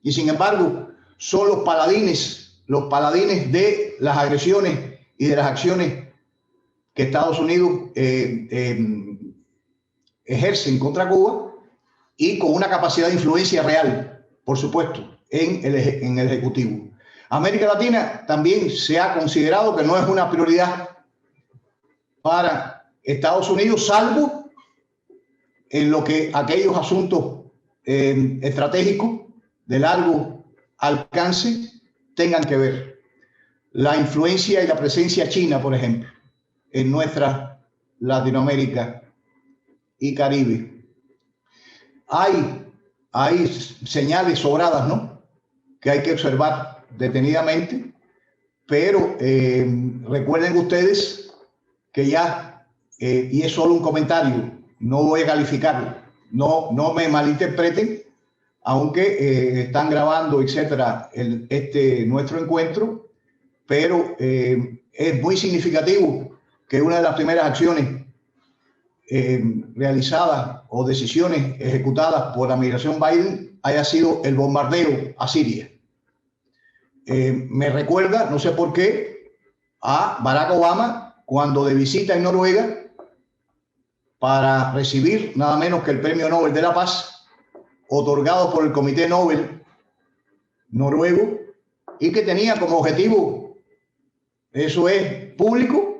Y sin embargo, son los paladines de las agresiones y de las acciones que Estados Unidos ejercen contra Cuba, y con una capacidad de influencia real, por supuesto, en el Ejecutivo. América Latina también se ha considerado que no es una prioridad para Estados Unidos, salvo en lo que aquellos asuntos estratégicos de largo alcance tengan que ver. La influencia y la presencia china, por ejemplo, en nuestra Latinoamérica y Caribe. Hay señales sobradas, ¿no?, que hay que observar detenidamente, pero recuerden ustedes que ya, y es solo un comentario, no voy a calificarlo, no me malinterpreten, aunque están grabando, etcétera, nuestro encuentro, pero es muy significativo que una de las primeras acciones realizadas o decisiones ejecutadas por la administración Biden haya sido el bombardeo a Siria. Me recuerda, no sé por qué, a Barack Obama cuando de visita en Noruega para recibir nada menos que el Premio Nobel de la Paz, otorgado por el Comité Nobel noruego, y que tenía como objetivo, eso es público,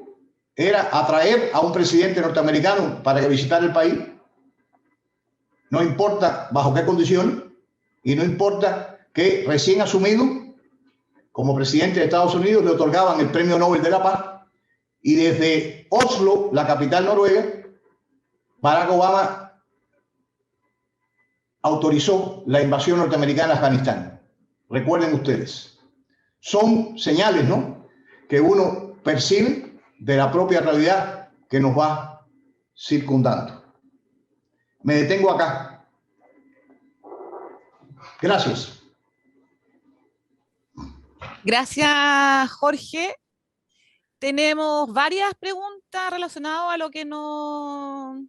era atraer a un presidente norteamericano para que visitara el país, no importa bajo qué condiciones, y no importa que recién asumido como presidente de Estados Unidos le otorgaban el Premio Nobel de la Paz, y desde Oslo, la capital noruega, Barack Obama autorizó la invasión norteamericana a Afganistán. Recuerden ustedes, son señales, ¿no?, que uno percibe de la propia realidad que nos va circundando. Me detengo acá. Gracias. Gracias, Jorge. Tenemos varias preguntas relacionadas a lo que no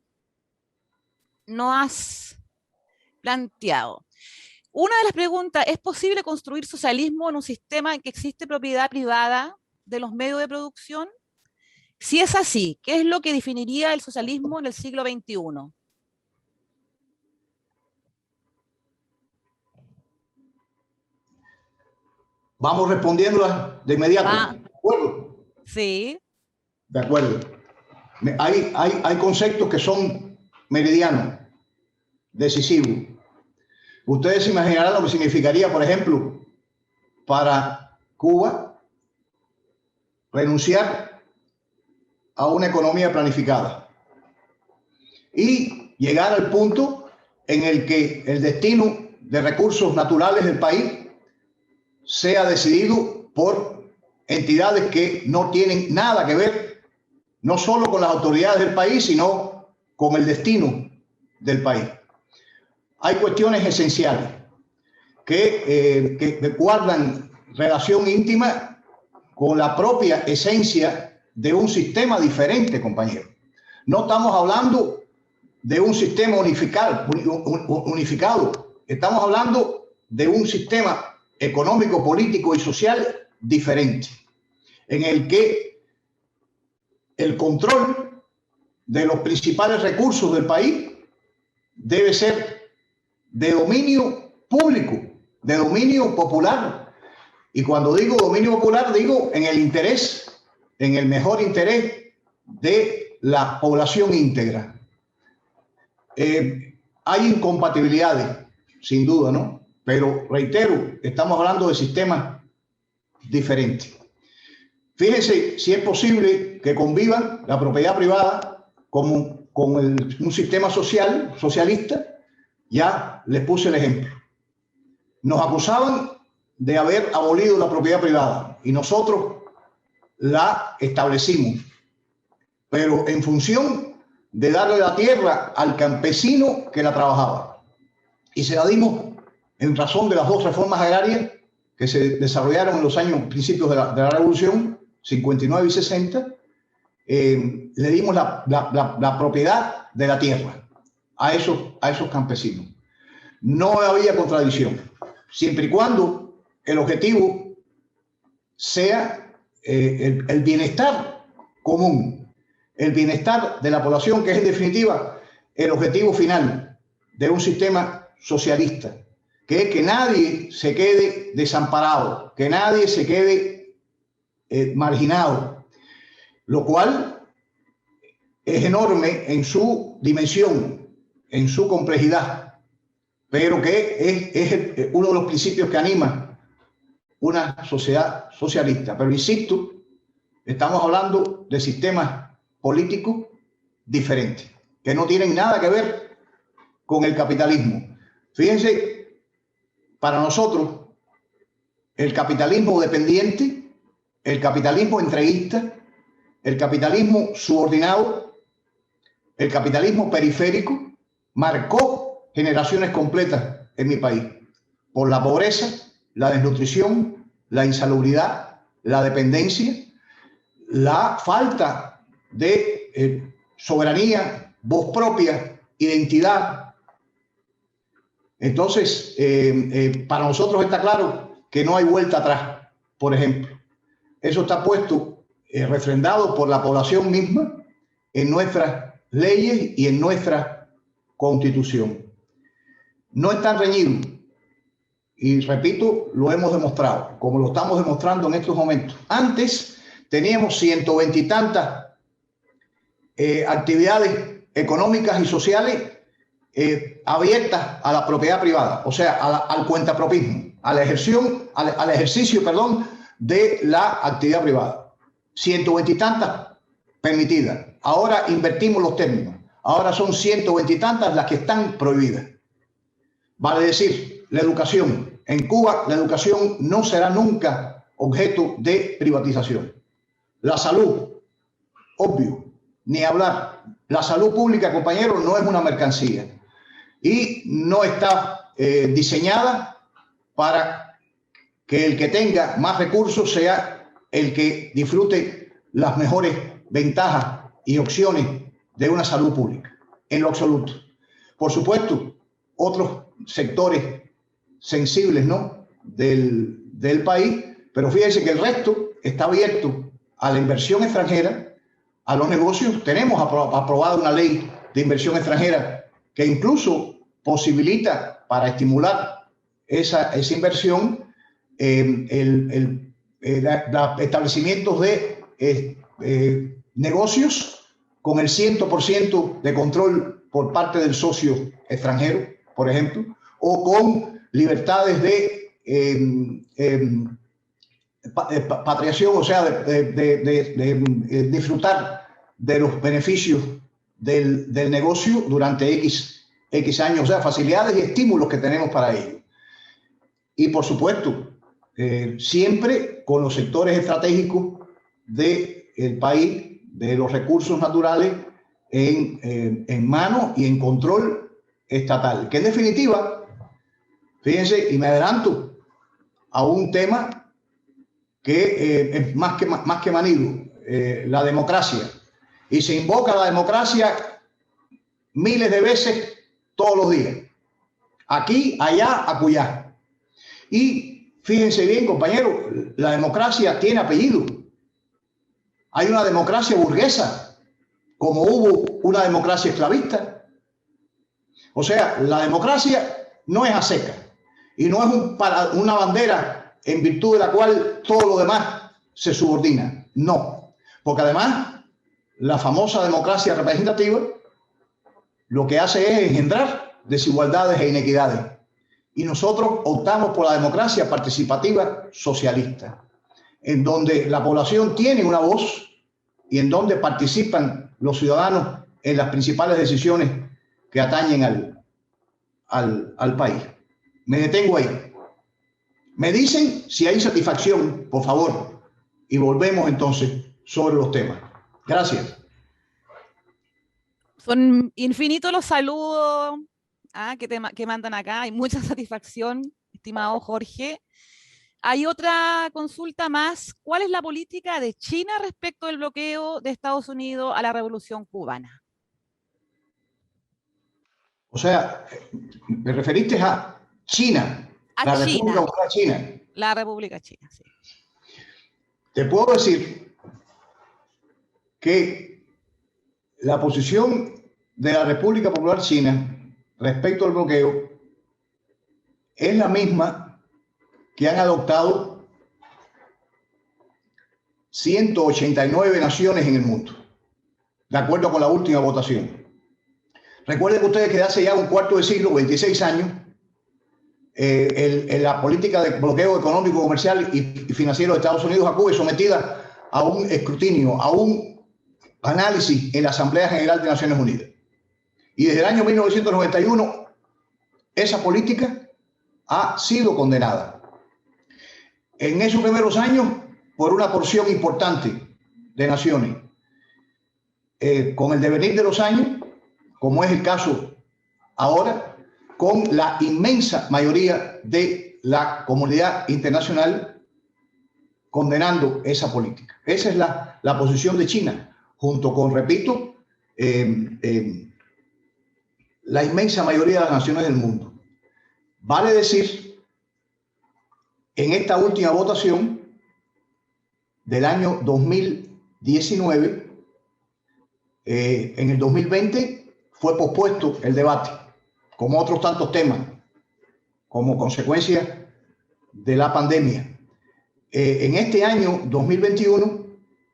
has planteado. Una de las preguntas, ¿es posible construir socialismo en un sistema en que existe propiedad privada de los medios de producción? Si es así, ¿qué es lo que definiría el socialismo en el siglo XXI? Vamos respondiéndolas de inmediato. ¿De acuerdo? Sí. De acuerdo. Hay conceptos que son meridianos, decisivos. Ustedes se imaginarán lo que significaría, por ejemplo, para Cuba renunciar a una economía planificada y llegar al punto en el que el destino de recursos naturales del país sea decidido por entidades que no tienen nada que ver, no solo con las autoridades del país, sino con el destino del país. Hay cuestiones esenciales que guardan relación íntima con la propia esencia de un sistema diferente, compañero. No estamos hablando de un sistema unificado. Estamos hablando de un sistema económico, político y social diferente, en el que el control de los principales recursos del país debe ser de dominio público, de dominio popular. Y cuando digo dominio popular, digo en el interés, en el mejor interés de la población íntegra. Hay incompatibilidades, sin duda, ¿no? Pero reitero, estamos hablando de sistemas diferentes. Fíjense si es posible que convivan la propiedad privada con un sistema socialista. Ya les puse el ejemplo. Nos acusaban de haber abolido la propiedad privada y nosotros la establecimos, pero en función de darle la tierra al campesino que la trabajaba. Y se la dimos en razón de las dos reformas agrarias que se desarrollaron en los principios de la Revolución, 59 y 60, le dimos la propiedad de la tierra a esos campesinos. No había contradicción, siempre y cuando el objetivo sea el bienestar común, el bienestar de la población, que es en definitiva el objetivo final de un sistema socialista, que es que nadie se quede desamparado, que nadie se quede marginado, lo cual es enorme en su dimensión, en su complejidad, pero que es uno de los principios que anima una sociedad socialista. Pero insisto, estamos hablando de sistemas políticos diferentes, que no tienen nada que ver con el capitalismo. Fíjense, para nosotros, el capitalismo dependiente, el capitalismo entreguista, el capitalismo subordinado, el capitalismo periférico, marcó generaciones completas en mi país por la pobreza, la desnutrición, la insalubridad, la dependencia, la falta de soberanía, voz propia, identidad. Entonces, para nosotros está claro que no hay vuelta atrás, por ejemplo. Eso está puesto, refrendado por la población misma en nuestras leyes y en nuestra Constitución. No están reñidos. Y repito, lo hemos demostrado, como lo estamos demostrando en estos momentos. Antes teníamos 120 y tantas actividades económicas y sociales abiertas a la propiedad privada, o sea, al cuentapropismo, al ejercicio de la actividad privada. 120 y tantas permitidas. Ahora invertimos los términos. Ahora son 120 y tantas las que están prohibidas. Vale decir, la educación. En Cuba, la educación no será nunca objeto de privatización. La salud, obvio, ni hablar. La salud pública, compañeros, no es una mercancía y no está diseñada para que el que tenga más recursos sea el que disfrute las mejores ventajas y opciones de una salud pública, en lo absoluto. Por supuesto, otros sectores sensibles, ¿no?, del país, pero fíjense que el resto está abierto a la inversión extranjera, a los negocios. Tenemos aprobada una ley de inversión extranjera que incluso posibilita, para estimular esa inversión, establecimientos de negocios con el 100% de control por parte del socio extranjero, por ejemplo, o con libertades de patriación, o sea, de disfrutar de los beneficios del negocio durante X años, o sea, facilidades y estímulos que tenemos para ello. Y por supuesto, siempre con los sectores estratégicos del país, de los recursos naturales en mano y en control estatal, que en definitiva, fíjense, y me adelanto a un tema que es más que manido, la democracia. Y se invoca la democracia miles de veces todos los días. Aquí, allá, acullá. Y fíjense bien, compañeros, la democracia tiene apellido. Hay una democracia burguesa, como hubo una democracia esclavista. O sea, la democracia no es a seca y no es una bandera en virtud de la cual todo lo demás se subordina. No, porque además la famosa democracia representativa lo que hace es engendrar desigualdades e inequidades. Y nosotros optamos por la democracia participativa socialista, en donde la población tiene una voz y en donde participan los ciudadanos en las principales decisiones que atañen al país. Me detengo ahí. Me dicen si hay satisfacción, por favor, y volvemos entonces sobre los temas. Gracias. Son infinitos los saludos que mandan acá. Hay mucha satisfacción, estimado Jorge. Hay otra consulta más. ¿Cuál es la política de China respecto del bloqueo de Estados Unidos a la Revolución Cubana? O sea, me referiste a China, la República Popular China. La República China, sí. Te puedo decir que la posición de la República Popular China respecto al bloqueo es la misma que han adoptado 189 naciones en el mundo, de acuerdo con la última votación. Recuerden ustedes que hace ya un cuarto de siglo, 26 años, la política de bloqueo económico, comercial y financiero de Estados Unidos a Cuba es sometida a un escrutinio, a un análisis en la Asamblea General de Naciones Unidas. Y desde el año 1991, esa política ha sido condenada. En esos primeros años, por una porción importante de naciones. Con el devenir de los años, como es el caso ahora, con la inmensa mayoría de la comunidad internacional condenando esa política. Esa es la posición de China, junto con, repito, la inmensa mayoría de las naciones del mundo. Vale decir, en esta última votación del año 2019, en el 2020 fue pospuesto el debate, como otros tantos temas, como consecuencia de la pandemia. En este año 2021,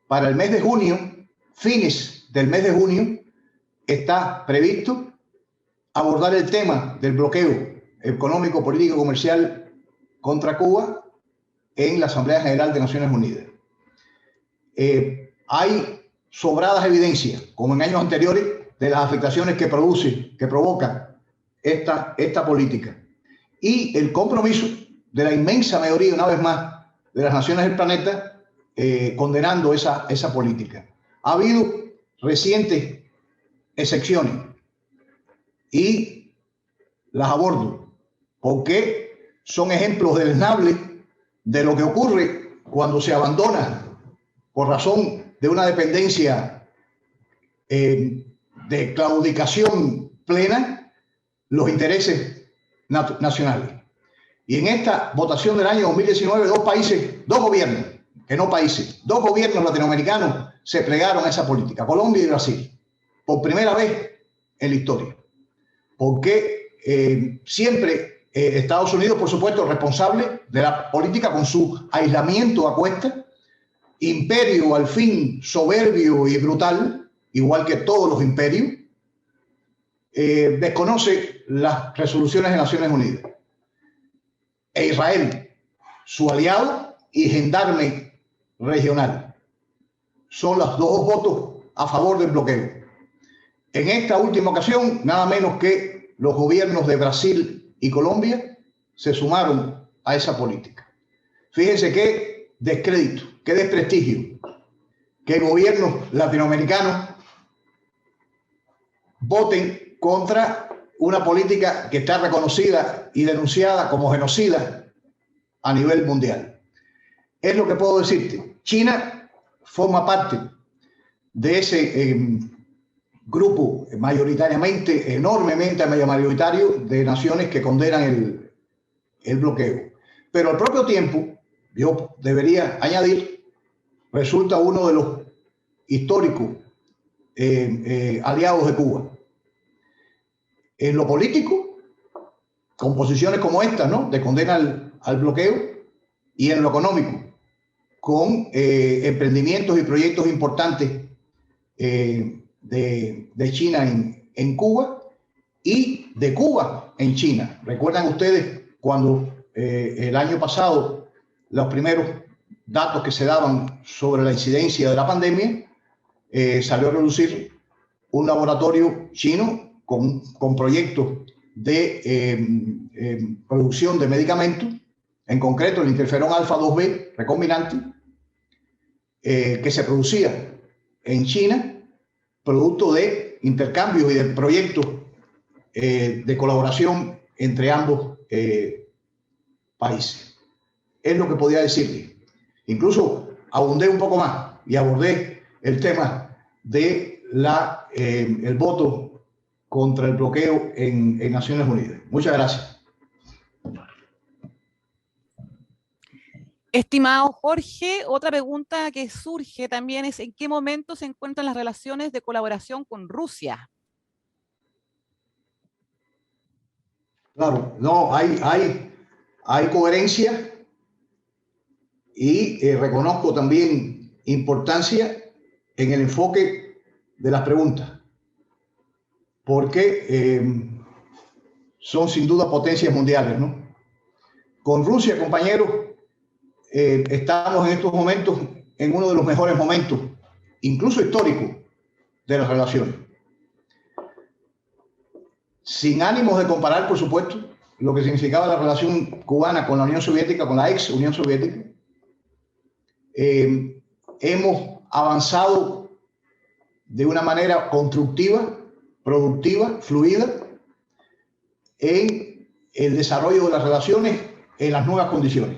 para el mes de junio, fines del mes de junio, está previsto abordar el tema del bloqueo económico, político, comercial contra Cuba en la Asamblea General de Naciones Unidas. Hay sobradas evidencias, como en años anteriores, de las afectaciones que provoca esta política. Y el compromiso de la inmensa mayoría, una vez más, de las naciones del planeta, condenando esa política. Ha habido recientes excepciones y las abordo porque son ejemplos deleznables de lo que ocurre cuando se abandona por razón de una dependencia de claudicación plena los intereses nacionales. Y en esta votación del año 2019, dos gobiernos latinoamericanos se plegaron a esa política, Colombia y Brasil, por primera vez en la historia. Porque siempre Estados Unidos, por supuesto, responsable de la política con su aislamiento a cuestas, imperio al fin soberbio y brutal, igual que todos los imperios, desconoce las resoluciones de Naciones Unidas. E Israel, su aliado y gendarme regional, son los dos votos a favor del bloqueo. En esta última ocasión, nada menos que los gobiernos de Brasil y Colombia se sumaron a esa política. Fíjense qué descrédito, qué desprestigio, que gobiernos latinoamericanos voten contra una política que está reconocida y denunciada como genocida a nivel mundial. Es lo que puedo decirte. China forma parte de ese grupo mayoritariamente, enormemente mayoritario de naciones que condenan el bloqueo. Pero al propio tiempo, yo debería añadir, resulta uno de los históricos aliados de Cuba. En lo político, con posiciones como esta, ¿no?, de condena al bloqueo, y en lo económico, con emprendimientos y proyectos importantes de China en Cuba y de Cuba en China. ¿Recuerdan ustedes cuando el año pasado los primeros datos que se daban sobre la incidencia de la pandemia, salió a reducir un laboratorio chino con proyectos de producción de medicamentos, en concreto el interferón alfa 2B recombinante, que se producía en China, producto de intercambios y de proyectos de colaboración entre ambos países. Es lo que podía decirle. Incluso abundé un poco más y abordé el tema de el voto contra el bloqueo en Naciones Unidas. Muchas gracias. Estimado Jorge, otra pregunta que surge también es ¿en qué momento se encuentran las relaciones de colaboración con Rusia? Claro, no, hay coherencia y reconozco también importancia en el enfoque de las preguntas, porque son sin duda potencias mundiales, ¿no? Con Rusia, compañeros, estamos en estos momentos en uno de los mejores momentos, incluso históricos, de las relaciones. Sin ánimos de comparar, por supuesto, lo que significaba la relación cubana con la Unión Soviética, con la ex Unión Soviética, hemos avanzado de una manera constructiva, productiva, fluida, en el desarrollo de las relaciones en las nuevas condiciones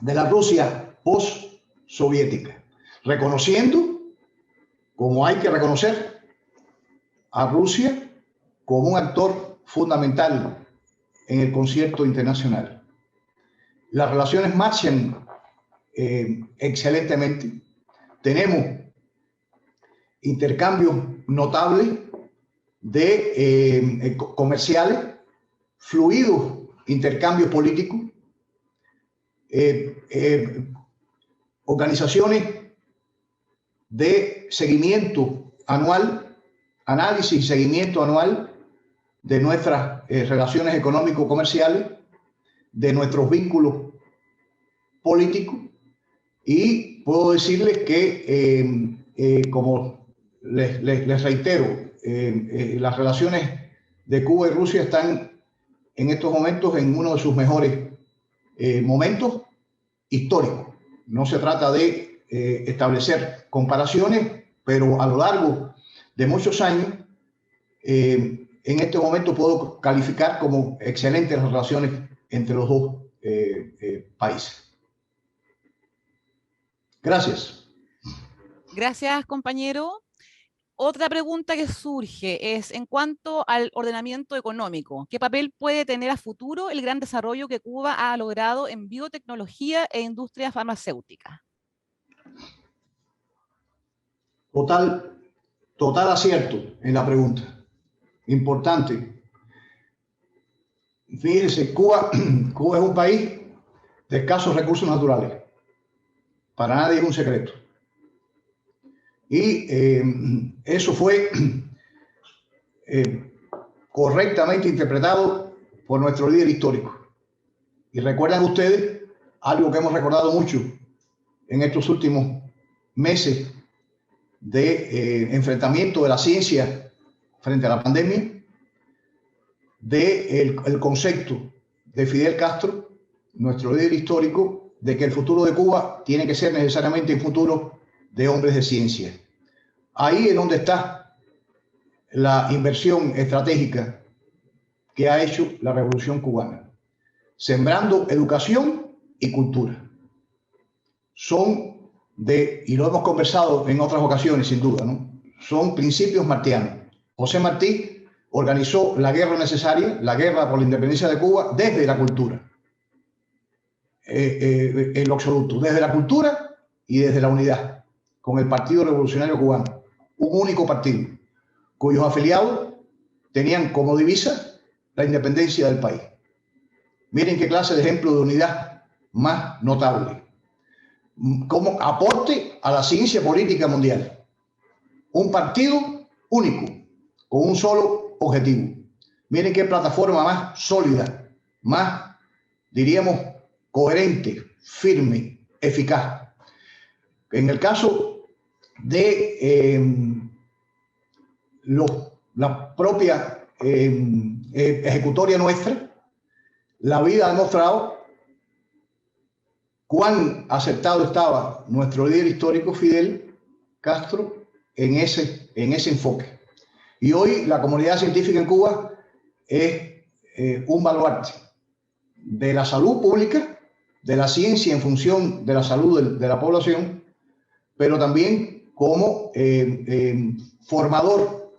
de la Rusia post-soviética, reconociendo, como hay que reconocer, a Rusia como un actor fundamental en el concierto internacional. Las relaciones marchan excelentemente. Tenemos intercambios notables de comerciales, fluidos intercambios políticos, organizaciones de seguimiento anual, análisis y seguimiento anual de nuestras relaciones económico-comerciales, de nuestros vínculos políticos, y puedo decirles que, como les reitero, las relaciones de Cuba y Rusia están en estos momentos en uno de sus mejores momentos históricos. No se trata de establecer comparaciones, pero a lo largo de muchos años, en este momento puedo calificar como excelentes las relaciones entre los dos países. Gracias. Gracias, compañero. Otra pregunta que surge es en cuanto al ordenamiento económico. ¿Qué papel puede tener a futuro el gran desarrollo que Cuba ha logrado en biotecnología e industria farmacéutica? Total acierto en la pregunta. Importante. Fíjense, Cuba es un país de escasos recursos naturales. Para nadie es un secreto. Y eso fue correctamente interpretado por nuestro líder histórico. Y recuerdan ustedes algo que hemos recordado mucho en estos últimos meses de enfrentamiento de la ciencia frente a la pandemia, el concepto de Fidel Castro, nuestro líder histórico, de que el futuro de Cuba tiene que ser necesariamente un futuro de hombres de ciencia. Ahí es donde está la inversión estratégica que ha hecho la Revolución Cubana, sembrando educación y cultura. Y lo hemos conversado en otras ocasiones sin duda, ¿no? Son principios martianos. José Martí organizó la guerra necesaria, la guerra por la independencia de Cuba, desde la cultura, en lo absoluto, desde la cultura y desde la unidad, con el Partido Revolucionario Cubano, un único partido, cuyos afiliados tenían como divisa la independencia del país. Miren qué clase de ejemplo de unidad más notable. Como aporte a la ciencia política mundial. Un partido único, con un solo objetivo. Miren qué plataforma más sólida, más, diríamos, coherente, firme, eficaz. En el caso de la propia ejecutoria nuestra, la vida ha demostrado cuán acertado estaba nuestro líder histórico Fidel Castro en ese enfoque. Y hoy la comunidad científica en Cuba es un baluarte de la salud pública, de la ciencia en función de la salud de la población, pero también como formador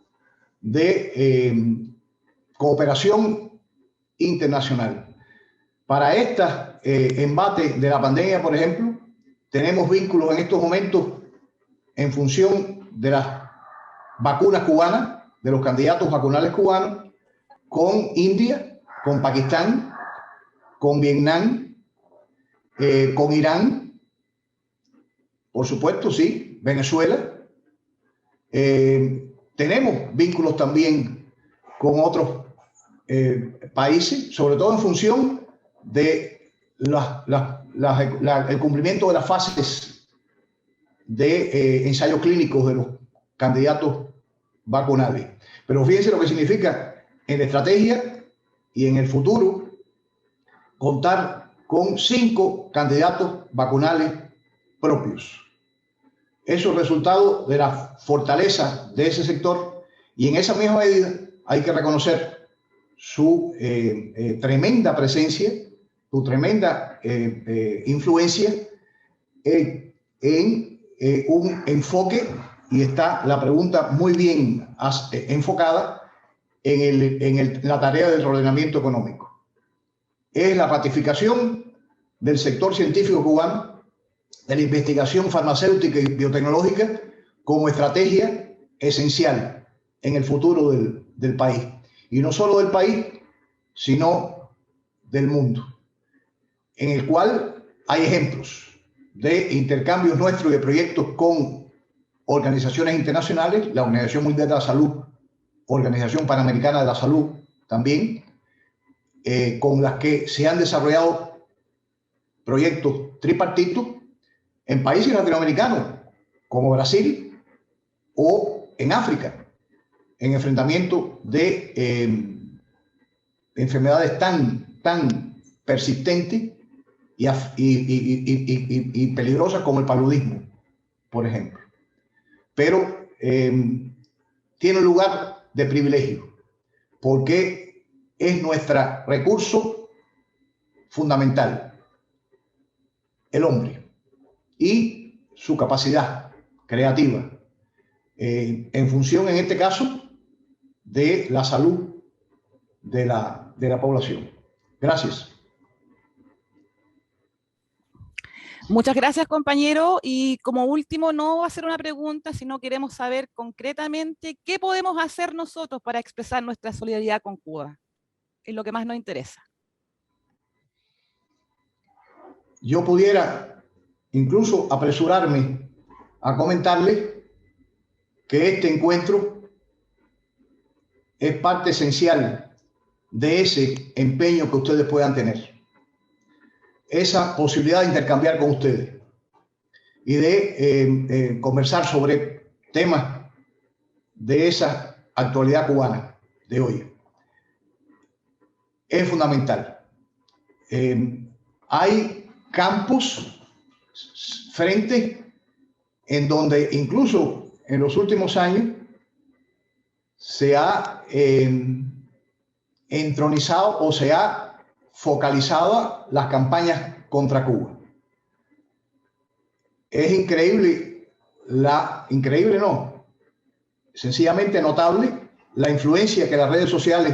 de cooperación internacional. Para este embate de la pandemia, por ejemplo, tenemos vínculos en estos momentos en función de las vacunas cubanas, de los candidatos vacunales cubanos, con India, con Pakistán, con Vietnam, con Irán, por supuesto, sí, Venezuela. Tenemos vínculos también con otros países, sobre todo en función de el cumplimiento de las fases de ensayos clínicos de los candidatos vacunales. Pero fíjense lo que significa en la estrategia y en el futuro contar con 5 candidatos vacunales propios. Eso es resultado de la fortaleza de ese sector y en esa misma medida hay que reconocer su tremenda presencia, su tremenda influencia en un enfoque, y está la pregunta muy bien enfocada en la tarea del ordenamiento económico. Es la ratificación del sector científico cubano, de la investigación farmacéutica y biotecnológica como estrategia esencial en el futuro del país. Y no solo del país, sino del mundo, en el cual hay ejemplos de intercambios nuestros y de proyectos con organizaciones internacionales, la Organización Mundial de la Salud, Organización Panamericana de la Salud también, con las que se han desarrollado proyectos tripartitos en países latinoamericanos como Brasil o en África, en enfrentamiento de enfermedades tan persistentes y peligrosas como el paludismo, por ejemplo. Pero tiene un lugar de privilegio, porque es nuestro recurso fundamental, el hombre. Y su capacidad creativa en función, en este caso, de la salud de la población. Gracias. Muchas gracias, compañero. Y como último, no va a ser una pregunta, sino queremos saber concretamente qué podemos hacer nosotros para expresar nuestra solidaridad con Cuba. Es lo que más nos interesa. Yo pudiera incluso apresurarme a comentarle que este encuentro es parte esencial de ese empeño que ustedes puedan tener, esa posibilidad de intercambiar con ustedes y de conversar sobre temas de esa actualidad cubana de hoy. Es fundamental. Hay campos, frentes en donde incluso en los últimos años se ha entronizado o se ha focalizado las campañas contra Cuba. Es increíble, sencillamente notable la influencia que las redes sociales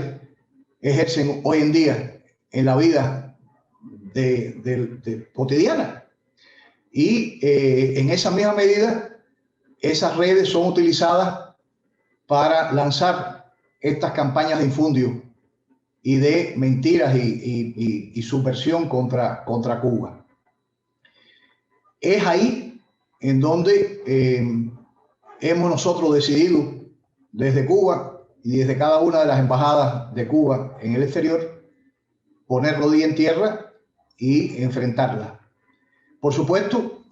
ejercen hoy en día en la vida cotidiana. Y en esa misma medida, esas redes son utilizadas para lanzar estas campañas de infundio y de mentiras y subversión contra Cuba. Es ahí en donde hemos nosotros decidido desde Cuba y desde cada una de las embajadas de Cuba en el exterior poner rodilla en tierra y enfrentarla. Por supuesto,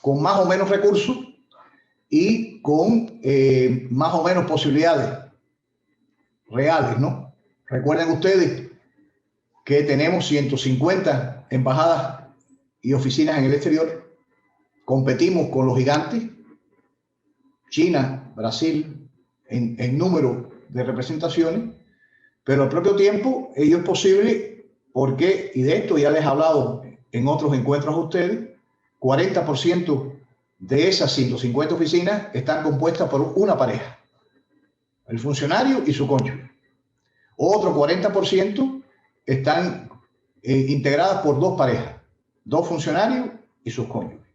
con más o menos recursos y con más o menos posibilidades reales, ¿no? Recuerden ustedes que tenemos 150 embajadas y oficinas en el exterior. Competimos con los gigantes, China, Brasil, en número de representaciones, pero al propio tiempo ello es posible porque, y de esto ya les he hablado en otros encuentros a ustedes, 40% de esas 150 oficinas están compuestas por una pareja, el funcionario y su cónyuge. Otro 40% están integradas por dos parejas, dos funcionarios y sus cónyuges.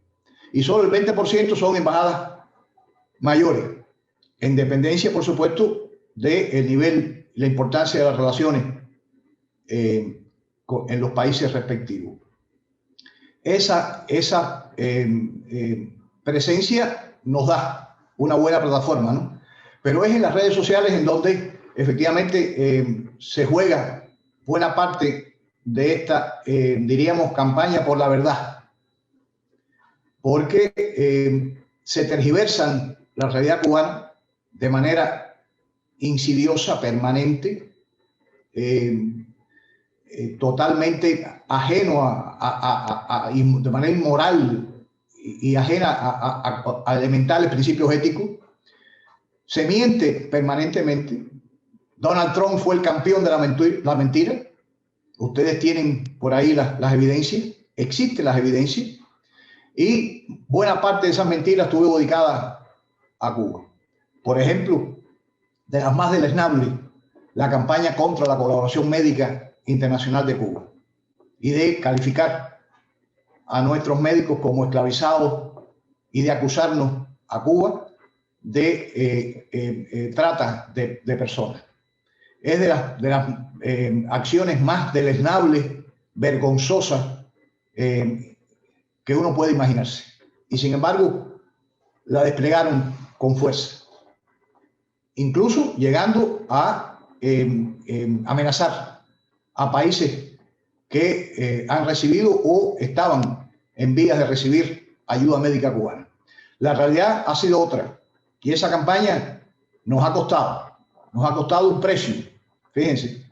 Y solo el 20% son embajadas mayores, en dependencia, por supuesto, del nivel, la importancia de las relaciones en los países respectivos. Esa presencia nos da una buena plataforma, ¿no? Pero es en las redes sociales en donde efectivamente se juega buena parte de esta, diríamos, campaña por la verdad, porque se tergiversan la realidad cubana de manera insidiosa, permanente, totalmente ajeno de manera inmoral y ajena a elementales principios éticos. Se miente permanentemente. Donald Trump fue el campeón de la mentira. Ustedes tienen por ahí las evidencias, existen las evidencias, y buena parte de esas mentiras estuvo dedicada a Cuba. Por ejemplo, de las más deleznables, la campaña contra la colaboración médica internacional de Cuba y de calificar a nuestros médicos como esclavizados y de acusarnos a Cuba de trata de personas. Es de las acciones más deleznables, vergonzosas que uno puede imaginarse. Y sin embargo, la desplegaron con fuerza, incluso llegando a amenazar a países que han recibido o estaban en vías de recibir ayuda médica cubana. La realidad ha sido otra, y esa campaña nos ha costado un precio, fíjense,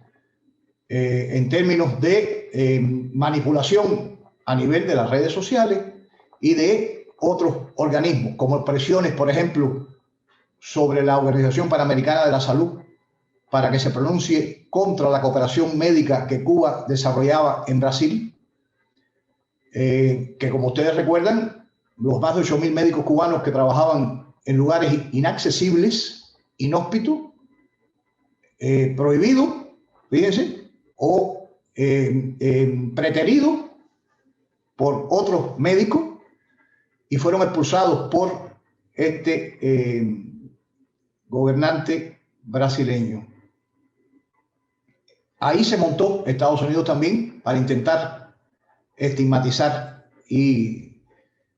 en términos de manipulación a nivel de las redes sociales y de otros organismos, como presiones, por ejemplo, sobre la Organización Panamericana de la Salud para que se pronuncie contra la cooperación médica que Cuba desarrollaba en Brasil, que como ustedes recuerdan, los más de 8.000 médicos cubanos que trabajaban en lugares inaccesibles, inhóspitos, prohibidos, fíjense, o preteridos por otros médicos y fueron expulsados por este gobernante brasileño. Ahí se montó Estados Unidos también para intentar estigmatizar y,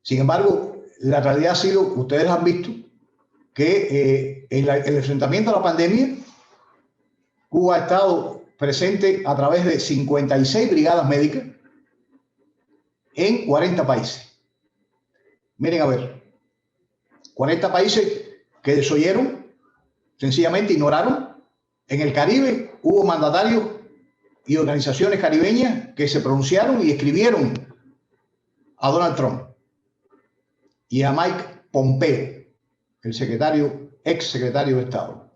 sin embargo, la realidad ha sido, ustedes han visto, que en el enfrentamiento a la pandemia, Cuba ha estado presente a través de 56 brigadas médicas en 40 países. Miren a ver, 40 países que desoyeron, sencillamente ignoraron. En el Caribe hubo mandatarios y organizaciones caribeñas que se pronunciaron y escribieron a Donald Trump y a Mike Pompeo, el ex secretario de Estado,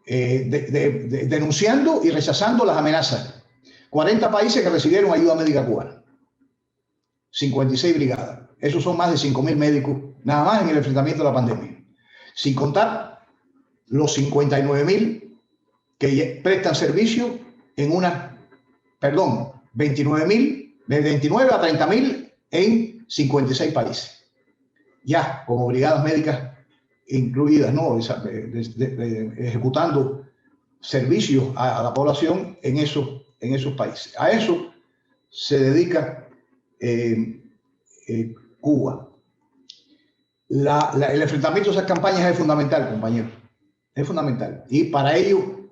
denunciando y rechazando las amenazas. 40 países que recibieron ayuda médica cubana, 56 brigadas. Esos son más de 5.000 médicos, nada más en el enfrentamiento a la pandemia. Sin contar los 59.000 que prestan servicio en 29.000, de 29 a 30.000 en 56 países. Ya como brigadas médicas incluidas, ¿no? Ejecutando servicios a la población en esos países. A eso se dedica Cuba. El enfrentamiento a esas campañas es fundamental, compañeros. Es fundamental. Y para ello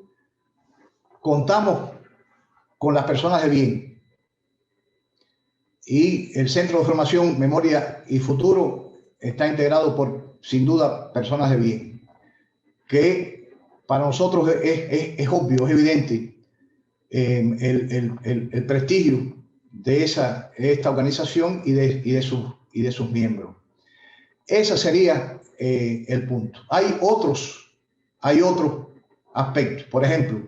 contamos con las personas de bien. Y el Centro de Formación, Memoria y Futuro está integrado por, sin duda, personas de bien. Que para nosotros es obvio, es evidente el prestigio de esta organización y de sus miembros. Ese sería el punto. Hay otros aspectos. Por ejemplo,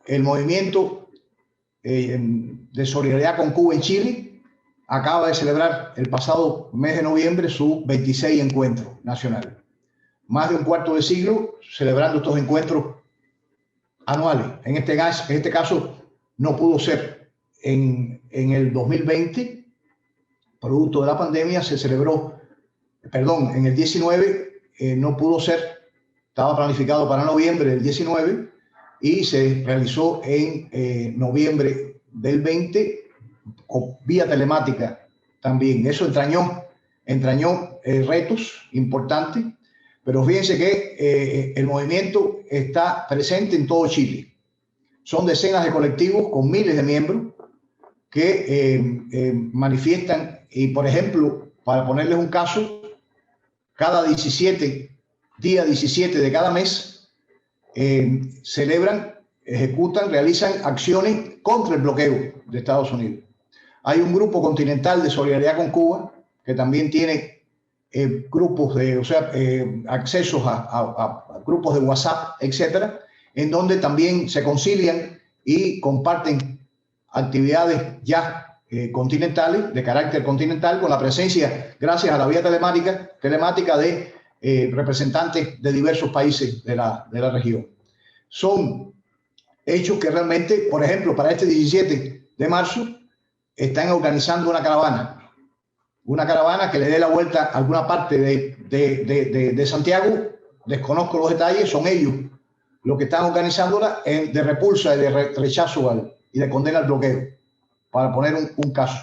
el movimiento de solidaridad con Cuba en Chile acaba de celebrar el pasado mes de noviembre su 26 encuentro nacional. Más de un cuarto de siglo celebrando estos encuentros anuales. En este caso no pudo ser en el 2020, producto de la pandemia, se celebró, perdón, en el 19 no pudo ser, estaba planificado para noviembre del 19 y se realizó en noviembre del 20 vía telemática también. Eso entrañó retos importantes, pero fíjense que el movimiento está presente en todo Chile. Son decenas de colectivos con miles de miembros que manifiestan y, por ejemplo, para ponerles un caso, cada día 17 de cada mes celebran, ejecutan, realizan acciones contra el bloqueo de Estados Unidos. Hay un grupo continental de solidaridad con Cuba que también tiene grupos accesos a grupos de WhatsApp, etcétera, en donde también se concilian y comparten actividades ya continentales, de carácter continental, con la presencia, gracias a la vía telemática de representantes de diversos países de la región. Son hechos que realmente, por ejemplo, para este 17 de marzo, están organizando una caravana que le dé la vuelta a alguna parte de Santiago. Desconozco los detalles, son ellos los que están organizándola de repulsa y de rechazo y de condena al bloqueo, para poner un caso.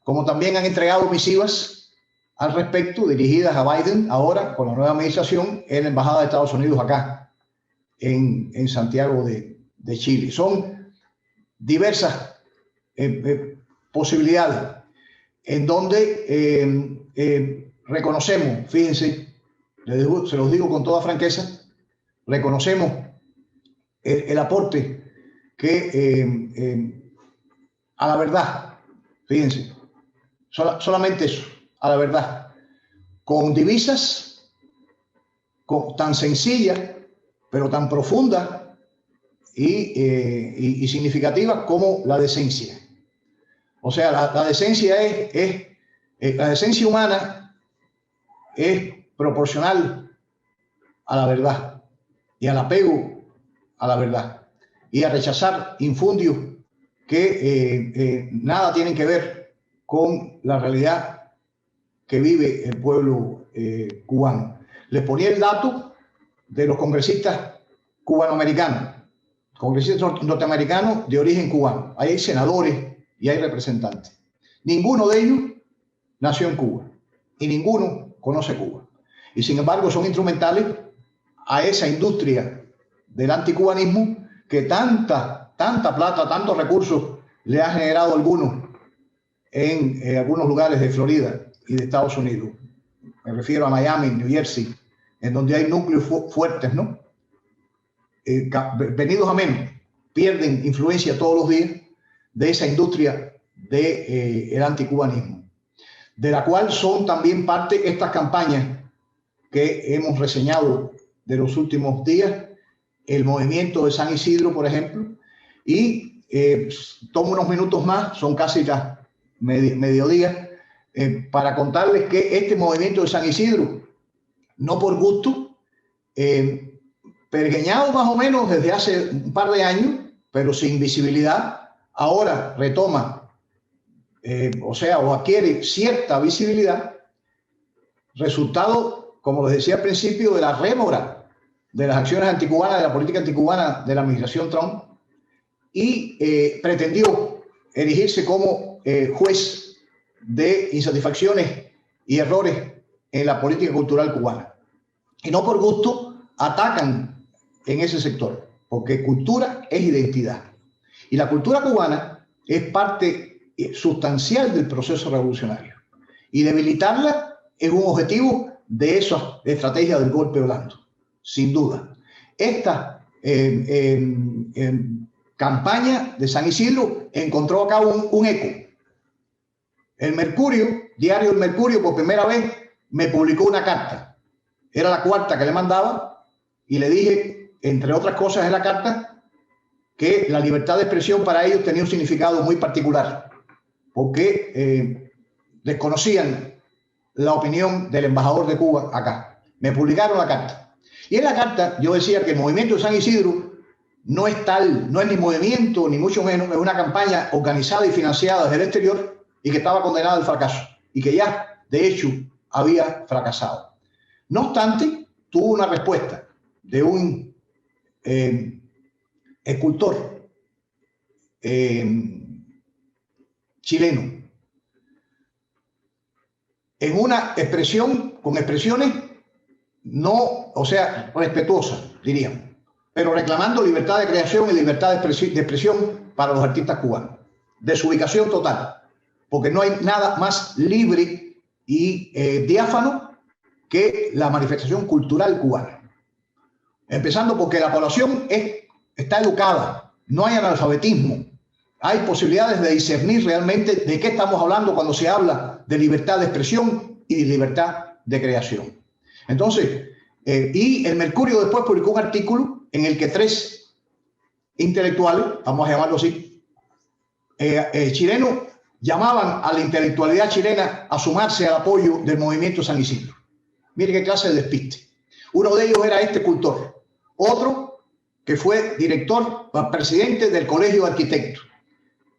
Como también han entregado misivas al respecto, dirigidas a Biden, ahora con la nueva administración, en la Embajada de Estados Unidos acá, en Santiago de Chile. Son diversas posibilidades en donde reconocemos, fíjense, se los digo con toda franqueza, reconocemos el aporte que a la verdad, fíjense, solamente eso, a la verdad, con divisas tan sencillas, pero tan profundas y significativas como la decencia. O sea, la decencia es La decencia humana es proporcional a la verdad y al apego a la verdad y a rechazar infundios que nada tienen que ver con la realidad que vive el pueblo cubano. Les ponía el dato de los congresistas cubanoamericanos, congresistas norteamericanos de origen cubano. Ahí hay senadores y hay representantes. Ninguno de ellos nació en Cuba y ninguno conoce Cuba. Y sin embargo son instrumentales a esa industria del anticubanismo que tanta plata, tantos recursos le ha generado a algunos en algunos lugares de Florida y de Estados Unidos. Me refiero a Miami, New Jersey, en donde hay núcleos fuertes, ¿no? Venidos a menos, pierden influencia todos los días de esa industria del anticubanismo, de la cual son también parte estas campañas que hemos reseñado de los últimos días, el movimiento de San Isidro, por ejemplo, y tomo unos minutos más, son casi ya mediodía, para contarles que este movimiento de San Isidro, no por gusto, pergeñado más o menos desde hace un par de años, pero sin visibilidad, ahora retoma, o adquiere cierta visibilidad, resultado, como les decía al principio, de la rémora de las acciones anticubanas, de la política anticubana de la administración Trump, y pretendió erigirse como juez de insatisfacciones y errores en la política cultural cubana. Y no por gusto atacan en ese sector, porque cultura es identidad. Y la cultura cubana es parte sustancial del proceso revolucionario. Y debilitarla es un objetivo de esas estrategias del golpe blando, sin duda. Esta campaña de San Isidro encontró acá un eco. El Mercurio, diario El Mercurio, por primera vez me publicó una carta. Era la cuarta que le mandaba y le dije, entre otras cosas en la carta, que la libertad de expresión para ellos tenía un significado muy particular, porque desconocían la opinión del embajador de Cuba acá. Me publicaron la carta. Y en la carta yo decía que el movimiento de San Isidro no es tal, no es ni movimiento, ni mucho menos, es una campaña organizada y financiada desde el exterior y que estaba condenada al fracaso y que ya, de hecho, había fracasado. No obstante, tuvo una respuesta de un escultor chileno en una expresión, con expresiones no, respetuosas, diríamos, pero reclamando libertad de creación y libertad de expresión para los artistas cubanos. Desubicación total, porque no hay nada más libre y diáfano que la manifestación cultural cubana. Empezando porque la población está educada, no hay analfabetismo, hay posibilidades de discernir realmente de qué estamos hablando cuando se habla de libertad de expresión y de libertad de creación. Entonces, y el Mercurio después publicó un artículo en el que 3 intelectuales, vamos a llamarlo así, chilenos, llamaban a la intelectualidad chilena a sumarse al apoyo del movimiento San Isidro. Mire qué clase de despiste. Uno de ellos era este escultor, otro que fue director, presidente del Colegio de Arquitectos,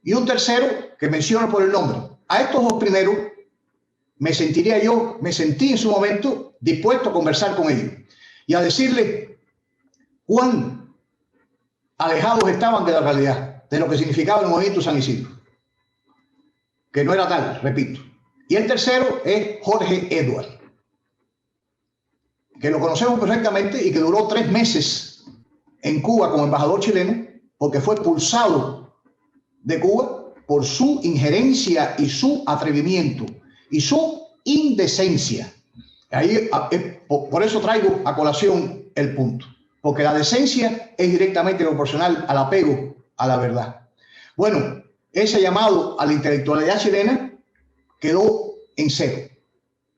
y un tercero que menciono por el nombre. A estos dos primeros me sentí en su momento dispuesto a conversar con ellos y a decirles cuán alejados estaban de la realidad, de lo que significaba el movimiento San Isidro, que no era tal, repito. Y el tercero es Jorge Edward, que lo conocemos perfectamente y que duró 3 meses en Cuba como embajador chileno, porque fue expulsado de Cuba por su injerencia y su atrevimiento y su indecencia. Ahí, por eso traigo a colación el punto, porque la decencia es directamente proporcional al apego a la verdad. Bueno, ese llamado a la intelectualidad chilena quedó en cero.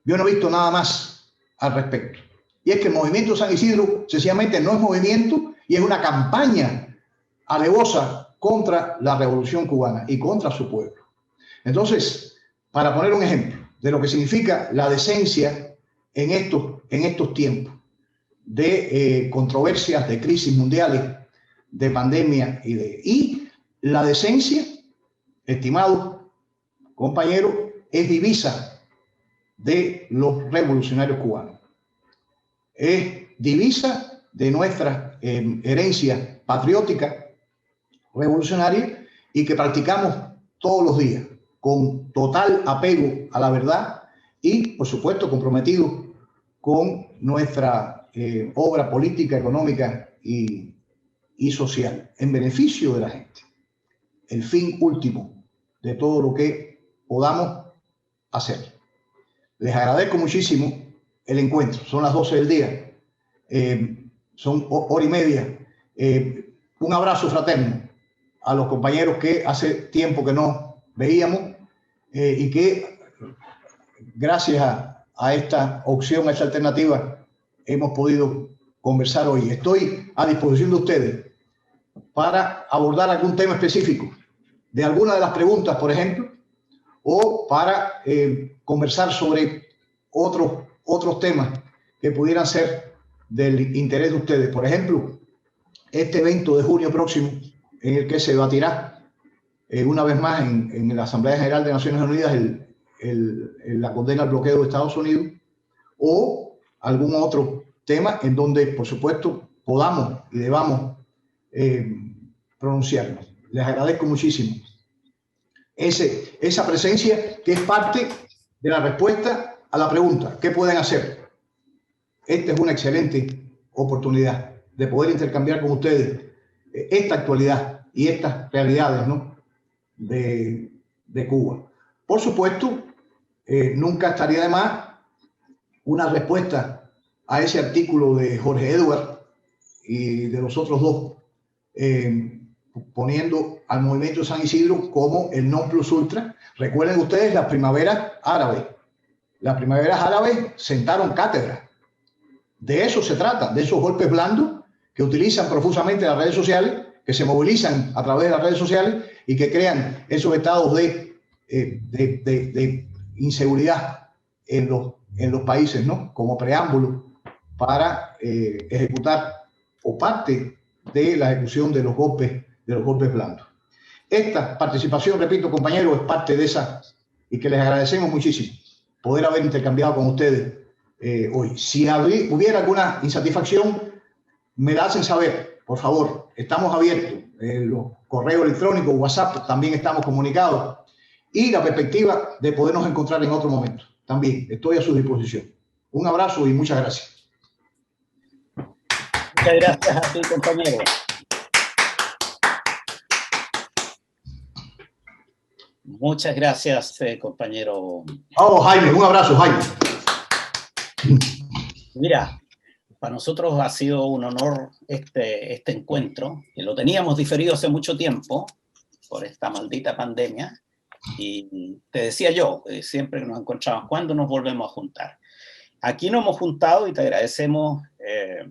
Yo no he visto nada más al respecto. Y es que el movimiento San Isidro sencillamente no es movimiento y es una campaña alevosa contra la revolución cubana y contra su pueblo. Entonces, para poner un ejemplo, de lo que significa la decencia en estos tiempos de controversias, de crisis mundiales, de pandemia y la decencia, estimados compañeros, es divisa de los revolucionarios cubanos. Es divisa de nuestra herencia patriótica revolucionaria y que practicamos todos los días con total apego a la verdad y, por supuesto, comprometidos con nuestra obra política, económica y social, en beneficio de la gente. El fin último de todo lo que podamos hacer. Les agradezco muchísimo el encuentro. Son las 12 del día. Son hora y media. Un abrazo fraterno a los compañeros que hace tiempo que no veíamos y que gracias a esta opción, a esta alternativa, hemos podido conversar hoy. Estoy a disposición de ustedes para abordar algún tema específico de alguna de las preguntas, por ejemplo, o para conversar sobre otros temas que pudieran ser del interés de ustedes. Por ejemplo, este evento de junio próximo, en el que se debatirá una vez más en la Asamblea General de Naciones Unidas la condena al bloqueo de Estados Unidos, o algún otro tema en donde, por supuesto, podamos y debamos pronunciarnos. Les agradezco muchísimo esa presencia, que es parte de la respuesta a la pregunta: ¿qué pueden hacer? Esta es una excelente oportunidad de poder intercambiar con ustedes esta actualidad y estas realidades, ¿no?, de Cuba. Por supuesto, nunca estaría de más una respuesta a ese artículo de Jorge Edward y de los otros dos, poniendo al movimiento de San Isidro como el non plus ultra. Recuerden ustedes las primaveras árabes. Las primaveras árabes sentaron cátedra. De eso se trata, de esos golpes blandos que utilizan profusamente las redes sociales, que se movilizan a través de las redes sociales y que crean esos estados de inseguridad en los países, ¿no?, como preámbulo para ejecutar o parte de la ejecución de los golpes blandos. Esta participación, repito, compañeros, es parte de esa, y que les agradecemos muchísimo poder haber intercambiado con ustedes hoy. Si hubiera alguna insatisfacción, me la hacen saber, por favor. Estamos abiertos. Los correos electrónicos, WhatsApp, también estamos comunicados. Y la perspectiva de podernos encontrar en otro momento. También estoy a su disposición. Un abrazo y muchas gracias. Muchas gracias a ti, compañero. Muchas gracias, compañero. Oh, Jaime, un abrazo, Jaime. Mira, para nosotros ha sido un honor este encuentro, que lo teníamos diferido hace mucho tiempo por esta maldita pandemia, y te decía yo, siempre que nos encontramos, ¿cuándo nos volvemos a juntar? Aquí nos hemos juntado y te agradecemos,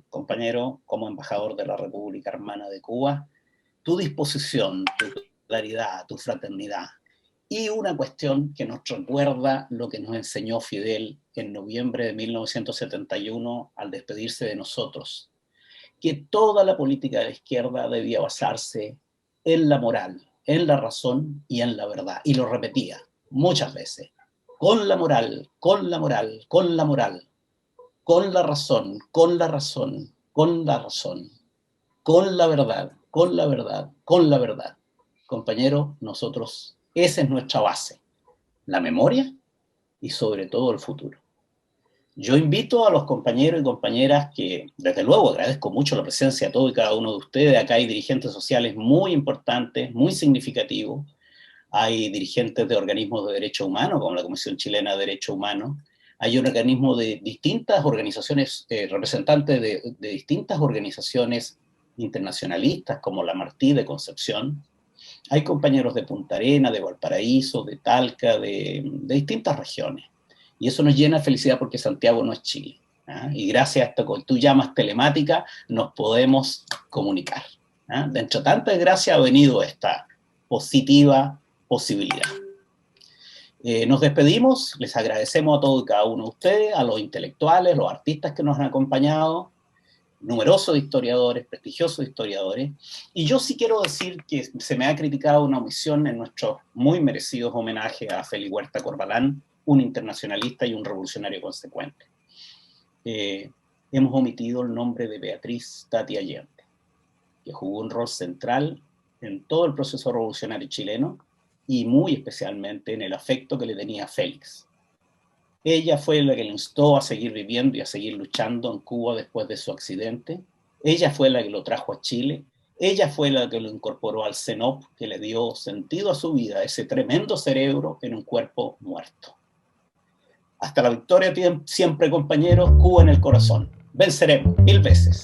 compañero, como embajador de la República Hermana de Cuba, tu disposición, tu claridad, tu fraternidad, y una cuestión que nos recuerda lo que nos enseñó Fidel en noviembre de 1971 al despedirse de nosotros, que toda la política de la izquierda debía basarse en la moral, en la razón y en la verdad. Y lo repetía muchas veces: con la moral, con la moral, con la moral, con la razón, con la razón, con la razón, con la verdad, con la verdad, con la verdad. Compañero, nosotros, esa es nuestra base, la memoria y sobre todo el futuro. Yo invito a los compañeros y compañeras que, desde luego, agradezco mucho la presencia de todos y cada uno de ustedes. Acá hay dirigentes sociales muy importantes, muy significativos. Hay dirigentes de organismos de derechos humanos, como la Comisión Chilena de Derechos Humanos. Hay un organismo de distintas organizaciones, representantes de distintas organizaciones internacionalistas, como la Martí de Concepción. Hay compañeros de Punta Arenas, de Valparaíso, de Talca, de distintas regiones. Y eso nos llena de felicidad porque Santiago no es Chile, ¿ah? Y gracias a esto que tú llamas telemática, nos podemos comunicar, ¿ah? Dentro de tanta desgracia ha venido esta positiva posibilidad. Nos despedimos, les agradecemos a todos y cada uno de ustedes, a los intelectuales, los artistas que nos han acompañado, numerosos historiadores, prestigiosos historiadores, y yo sí quiero decir que se me ha criticado una omisión en nuestros muy merecidos homenajes a Félix Huerta Corbalán, un internacionalista y un revolucionario consecuente. Hemos omitido el nombre de Beatriz Tati Allende, que jugó un rol central en todo el proceso revolucionario chileno y muy especialmente en el afecto que le tenía a Félix. Ella fue la que le instó a seguir viviendo y a seguir luchando en Cuba después de su accidente. Ella fue la que lo trajo a Chile. Ella fue la que lo incorporó al CENOP, que le dio sentido a su vida, ese tremendo cerebro en un cuerpo muerto. Hasta la victoria siempre, compañeros. Cuba en el corazón. Venceremos 1000 veces.